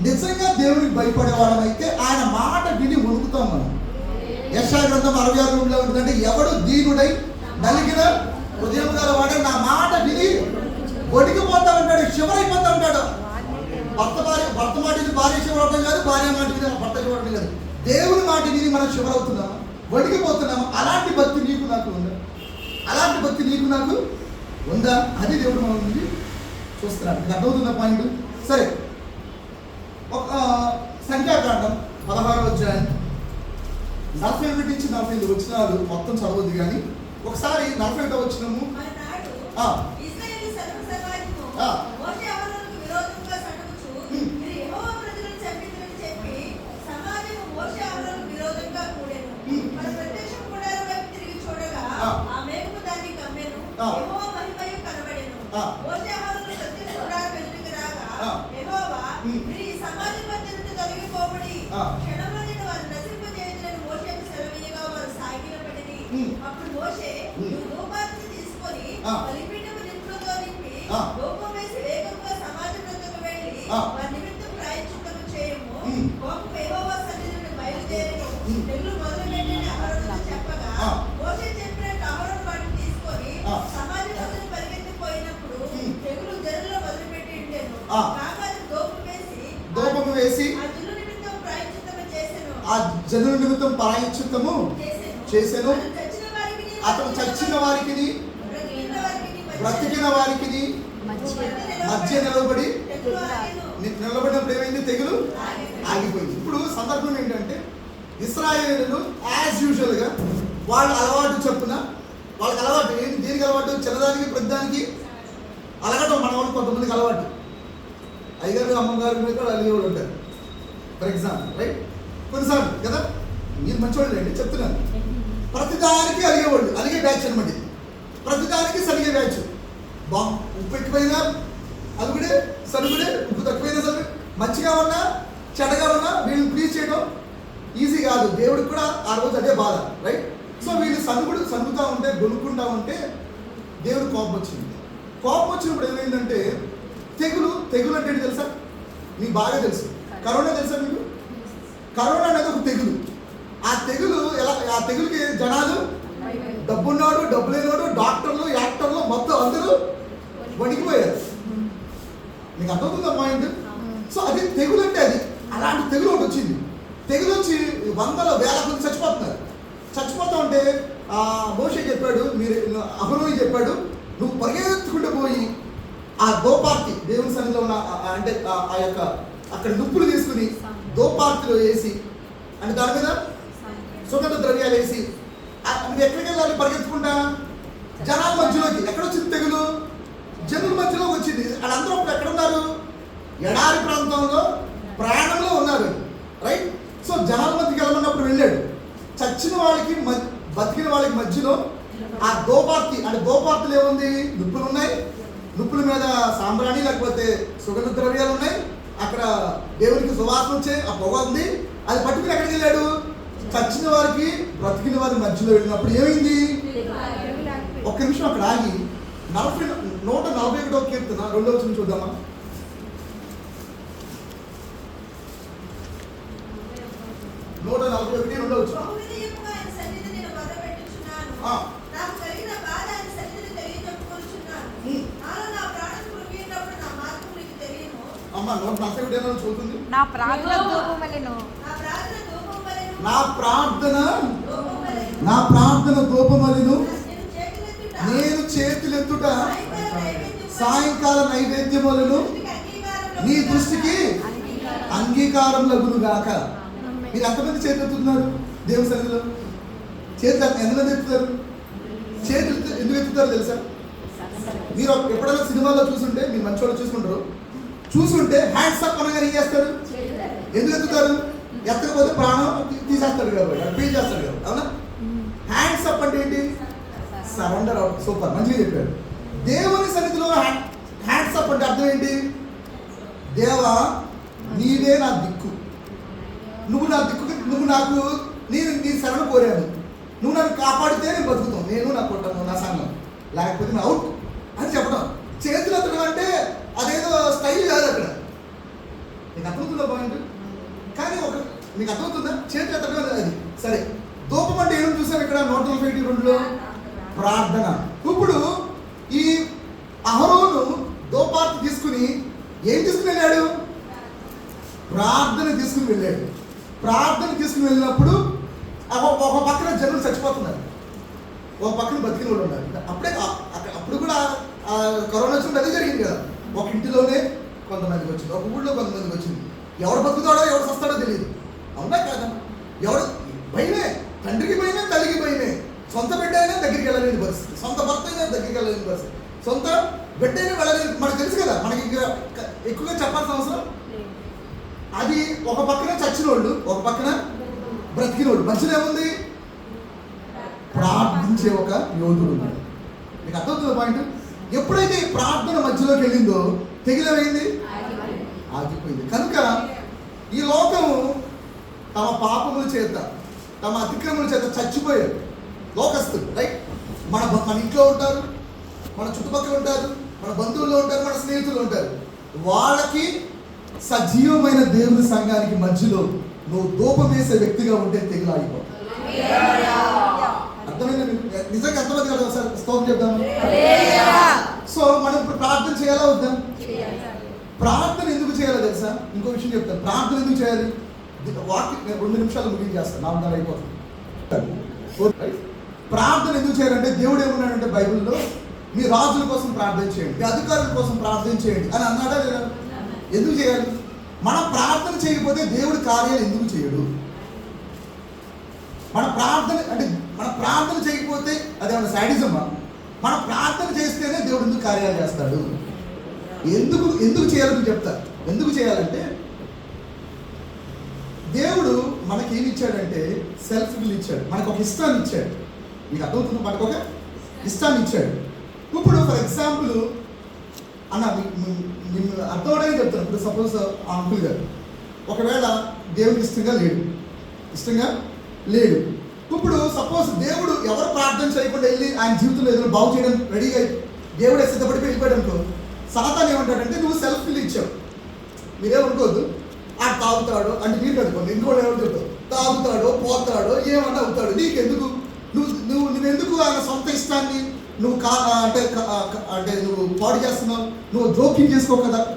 నిజంగా దేవుడికి భయపడేవాళ్ళం అయితే ఆయన మాట విని వణుకుతాం మనం. యెషయా గ్రంథం 66:2 ఉంటుందంటే ఎవడు దీనుడై నలిగిన హృదయం గలవాడే నా మాట విని వణికిపోతా ఉంటాడు, శివరైపోతా ఉంటాడు. భర్త మాట విని భార్య శివరవడం కాదు, భార్య మాట విని భర్త శివరవడం కాదు. దేవుని మాట విని మనం శివరవుతున్నాము, వణికిపోతున్నాము. అలాంటి భక్తి నీకు నాకు ఉందా? అది దేవుడు మన నుండి చూస్తున్నాడు. మీకు అర్థమవుతున్న పాయింట్? సరే, ఒక సంఖ్యాకాండం 16వ అధ్యాయం 41 నుంచి 45 వచనాలు మొత్తం చదవద్దు కానీ ఒకసారి 41వ వచనము. అప్పుడు మోషే ధూపార్తిని తీసుకొని బలిపీఠము నిప్పులతో నింపి ధూపం వేసి వేగంగా సమాజంలోకి వెళ్ళి వారి నిమిత్తం ప్రాయశ్చిత్తము చేయము. కోపం యెహోవా సన్నిధి నుండి బయలుదేరి తెగులు మొదలుపెట్టని అహరోనుతో చెప్పగా మోషే చెప్పినట్టు అహరోను వాటిని తీసుకొని సమాజం మొదలు పరిగెత్తిపోయినప్పుడు తెగులు జనుల్లో మొదలుపెట్టి ఉండేను. కాగా అది ధూపం వేసి ఆ జనుల నిమిత్తం ప్రాయశ్చిత్తము చేసెను. అతను చచ్చిన వారికి బ్రతికిన వారికి మధ్య నిలబడినప్పుడు ఏమైంది? తెగులు ఆగిపోయింది. ఇప్పుడు సందర్భం ఏంటంటే ఇశ్రాయేలీయులు యాజ్ యూజువల్గా వాళ్ళ అలవాటు చొప్పున, వాళ్ళకి అలవాటు ఏంటి? దేనికి అలవాటు? చిన్నదానికి ప్రతిదానికి అలగటం. మన వాళ్ళు కొంతమందికి అలవాటు, అయ్యగారు అమ్మగారి మీద కూడా అలిగేవాళ్ళు ఉంటారు. ఫర్ ఎగ్జాంపుల్ రైట్, కొన్నిసార్లు కదా, మీరు మంచివాళ్ళు అండి చెప్తున్నాను, ప్రతిదానికి అలిగే బ్యాచ్ అనమాట. ప్రతిదానికి సరిగే బ్యాచ్. ఉప్పు ఎక్కువైనా అలుగుడే, సరుగుడే, ఉప్పు తక్కువైనా సరే, మంచిగా ఉన్నా చెడగా ఉన్నా వీళ్ళని ప్లీజ్ చేయడం ఈజీ కాదు. దేవుడికి కూడా ఆ రోజు అదే బాధ, రైట్? సో వీళ్ళు సరుగుతూ ఉంటే, గొనుక్కుంటూ ఉంటే దేవుడు కోపం వచ్చింది. కోపం వచ్చినప్పుడు ఏమైందంటే తెగులు అంటే ఏంటి తెలుసా? మీకు బాగా తెలుసు. కరోనా తెలుసా మీకు? కరోనా అనేది ఒక తెగులు. ఆ తెగులుకి జనాలు, డబ్బున్నాడు, డబ్బు లేనివాడు, డాక్టర్లు, యాక్టర్లు మొత్తం అందరూ వణికిపోయారు. మీకు అర్థమవుతుందా పాయింట్? సో అది తెగులు అంటే అది. అలాంటి తెగులు ఒకటి వచ్చింది. తెగులు వచ్చి వందల వేల మంది చచ్చిపోతూ ఉంటే మోషే చెప్పాడు, అహరోను చెప్పాడు, నువ్వు పరిగెత్తుకుంటూ పోయి ఆ దోపార్తి దేవుని సన్నిధిలో ఉన్న అంటే ఆ యొక్క అక్కడ నిప్పులు తీసుకుని దోపార్తిలో వేసి, అంటే దాని మీద సుగంధ ద్రవ్యాలు వేసి నువ్వు ఎక్కడికి వెళ్ళాలి? పరిగెత్తుకుంటా జనాల మధ్యలోకి. ఎక్కడొచ్చింది తెగులు? జనుల మధ్యలోకి వచ్చింది. వాళ్ళందరూ ఎక్కడ ఉన్నారు? ఎడారి ప్రాంతంలో ప్రయాణంలో ఉన్నారు, రైట్? సో జనాల మధ్యకి వెళ్ళమన్నప్పుడు వెళ్ళాడు. చచ్చిన వాళ్ళకి బతికిన వాళ్ళకి మధ్యలో ఆ దోపార్తి, అంటే దోపార్తిలో ఏముంది? నిప్పులు ఉన్నాయి, నిప్పుల మీద సాంబ్రాణి లేకపోతే సుగంధ ద్రవ్యాలు ఉన్నాయి, అక్కడ దేవునికి సువాసన వచ్చే ఆ పొగ ఉంది. అది పట్టుకుని ఎక్కడికి వెళ్ళాడు? చచ్చిన వారికి బ్రతికిన వారి మధ్యలో వెళ్ళినప్పుడు ఏమైంది? ఒక్క నిమిషం అక్కడ ఆగి 141వ కీర్తన 2వ వచనం చూద్దామా. 141 2వ వచనం. బహువిధముగా ఆయన సన్నిధిని నేను మొదలుపెట్టుచున్నాను. నాకు కలిగిన బాధ ఆయన సన్నిధిని తెలియజెప్పుకొనుచున్నాను. నాలో నా ప్రాణం కృంగినప్పుడు నా మార్గం నీకు తెలియను. అమ్మ 141 ఏమో చదువుతుంది. నా ప్రార్థన ధూపమలెను. నా ప్రార్థన ధూపం వలెను. నా ప్రార్థన ధూపం వలెను. నా ప్రార్థన ధూపమలెను. నేను నేను చేతులెత్తుట. చేతులెత్తుట సాయంకాల నైవేద్యం సాయంకాల నైవేద్యములను నీ దృష్టికి అంగీకారం అంగీకారం లగును గాక. మీరు ఎంతమంది చేతులు ఎత్తుతున్నారు దేవుని సన్నిధిలో? చేతులు ఎంతమంది ఎత్తుతారు? చేతులు ఎందుకు ఎత్తుతారు తెలుసా? మీరు ఎప్పుడైనా సినిమాలో చూసుంటే, మీరు మంచి వాళ్ళు చూసుంటే హ్యాండ్స్ అప్ అనగా ఏం చేస్తారు? ఎందుకు ఎత్తుతారు? ఎత్తకపోతే ప్రాణం తీసేస్తాడు కాబట్టి, పీల్ చేస్తాడు కాబట్టి. అవునా? హ్యాండ్స్ అప్ అంటే ఏంటి? Surrender out. సూపర్, మంచిగా చెప్పారు. దేవుని సన్నిధిలో హ్యాండ్స్ అప్ అంటే అర్థం ఏంటి? దేవా, నీవే నా దిక్కు, నువ్వు నా దిక్కు, నువ్వు నాకు నేను నీ శరణ కోరాను, నువ్వు నన్ను కాపాడితే నేను బతుకుతాను, నేను నా కుటుంబం, నా సంఘం, లేకపోతే నేను అవుట్ అని చెప్పడం. చేతులు ఎత్తడం అంటే అదేదో స్టైల్ కాదు అక్కడ. నీకు అర్థమవుతుందా పాయింట్? కానీ నీకు అర్థమవుతుందా? చేతులు ఎత్తడం అది సరే. ధూపం అంటే ఏమని చూసాం ఇక్కడ 142లో? ప్రార్థన. ఇప్పుడు ఈ అహరోను ధూపార్తి తీసుకుని ఏం తీసుకుని వెళ్ళాడు? ప్రార్థన తీసుకుని వెళ్ళాడు. ప్రార్థన తీసుకుని వెళ్ళినప్పుడు ఒక పక్కన జనులు చచ్చిపోతున్నారు, ఒక పక్కన బతికిన వాళ్ళు ఉన్నారు. అప్పుడు కూడా కరోనా వచ్చినప్పుడు అదే జరిగింది కదా. ఒక ఇంటిలోనే కొంతమందికి వచ్చింది, ఒక ఊళ్ళో కొంతమందికి వచ్చింది. ఎవరు బతుకుతాడో ఎవరు వస్తాడో తెలియదు. అవునా కాదా? ఎవరు భయమే, తండ్రికి భయమే, తల్లికి భయమే. సొంత బిడ్డ అయినా దగ్గరికి వెళ్ళలేని పరిస్థితి, సొంత భర్త అయినా దగ్గరికి వెళ్ళలేని పరిస్థితి, సొంత బిడ్డ అయినా వెళ్ళలేని. మనకు తెలుసు కదా, మనకి ఇంకా ఎక్కువగా చెప్పాల్సిన అవసరం. అది ఒక పక్కన చచ్చిన వాళ్ళు, ఒక పక్కన బ్రతికిన వాళ్ళు, మధ్యలో ఏముంది? ప్రార్థించే ఒక యోధుడు ఉన్నాడు. మీకు అర్థమవుతుంది పాయింట్? ఎప్పుడైతే ఈ ప్రార్థన మధ్యలోకి వెళ్ళిందో తెగిలమైంది, ఆగిపోయింది. కనుక ఈ లోకము తమ పాపముల చేత, తమ అతిక్రమముల చేత చచ్చిపోయారు. లోకస్తులు, రైట్? మన ఇంట్లో ఉంటారు, మన చుట్టుపక్కల ఉంటారు, మన బంధువుల్లో ఉంటారు, మన స్నేహితులు ఉంటారు. వాళ్ళకి సజీవమైన దేవుని సంఘానికి మధ్యలో నువ్వు ధూపం వేసే వ్యక్తిగా ఉంటే తెగులు ఆగిపోతావు. అర్థమైందా? నిజంగా అర్థమైంది కదా? సార్ స్తోత్రం చెప్దాము. సో మనం ఇప్పుడు ప్రార్థన చేయాలా వద్దా? ప్రార్థన ఎందుకు చేయాలో తెలుసా? ఇంకో విషయం చెప్తాను. ప్రార్థన ఎందుకు చేయాలి? వాక్యం 2 నిమిషాలు ముగించేస్తాను, 4 అయిపోతుంది. ప్రార్థన ఎందుకు చేయాలంటే దేవుడు ఏమన్నాడంటే బైబిల్లో, మీ రాజుల కోసం ప్రార్థన చేయండి, మీ అధికారుల కోసం ప్రార్థన చేయండి అని అన్నాడా లేదా? ఎందుకు చేయాలి? మనం ప్రార్థన చేయకపోతే దేవుడి కార్యాలు ఎందుకు చేయడు? మన ప్రార్థన చేయకపోతే అదేమన్నా శాడిజమా? మన ప్రార్థన చేస్తేనే దేవుడు ఎందుకు కార్యాలు చేస్తాడు? ఎందుకు చేయాలని చెప్తా. ఎందుకు చేయాలంటే దేవుడు మనకి ఏమి ఇచ్చాడంటే సెల్ఫ్ విల్ ఇచ్చాడు, మనకు ఒక ఇష్టాన్ని ఇచ్చాడు. మీకు అర్థమవుతుంది? మనకు ఒక ఇష్టాన్ని ఇచ్చాడు. ఇప్పుడు ఫర్ ఎగ్జాంపుల్ అన్న నేను అర్థమవడానికి చెప్తాను. ఇప్పుడు సపోజ్ ఆ అంకుల్ గారు ఒకవేళ దేవుడికి ఇష్టంగా లేడు. ఇప్పుడు సపోజ్ దేవుడు ఎవరు ప్రార్థన చేయకుండా వెళ్ళి ఆయన జీవితంలో ఏదైనా బాగు చేయడం రెడీగా దేవుడే సిద్ధపడి వెళ్ళిపోయాడు అనుకో, సాతాను ఏమంటాడంటే నువ్వు సెల్ఫ్ విల్ ఇచ్చావు. మీరేమనుకోవద్దు, ఆ తాగుతాడు అంటే మీరు కనుకోండి, ఇంకోటి ఏమని చెప్తావు, తాగుతాడో పోతాడో ఏమన్నా అవుతాడు, నీకెందుకు? నువ్వెందుకు ఆయన సొంత ఇష్టాన్ని నువ్వు అంటే నువ్వు పాడు చేస్తున్నావు, నువ్వు జోక్యం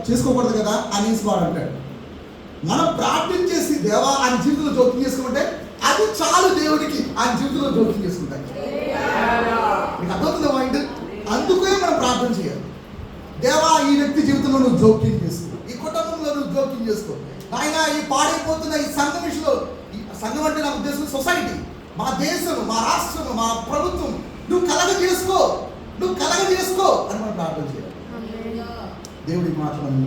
చేసుకోకూడదు కదా అనేసి వాడు అంటాడు. మనం ప్రార్థన చేసి దేవా ఆయన జీవితంలో జోక్యం చేసుకుంటే అది చాలు దేవుడికి ఆయన జీవితంలో జోక్యం చేసుకుంటాడు. మీకు అర్థమవుతుంది పాయింట్? అందుకే మనం ప్రార్థన చేయాలి. దేవా ఈ వ్యక్తి జీవితంలో నువ్వు జోక్యం చేసుకో, ఈ కుటుంబంలో నువ్వు జోక్యం చేసుకో, ఆయన ఈ పాడైపోతున్న ఈ సంఘం విషయంలో, సంఘం అంటే నా ఉద్దేశం సొసైటీ, మా దేశం, మా రాష్ట్రం, మా ప్రభుత్వం నువ్వు కలగజేసుకో అని మనం ప్రార్థన చేయాలి. దేవుడి మాటలను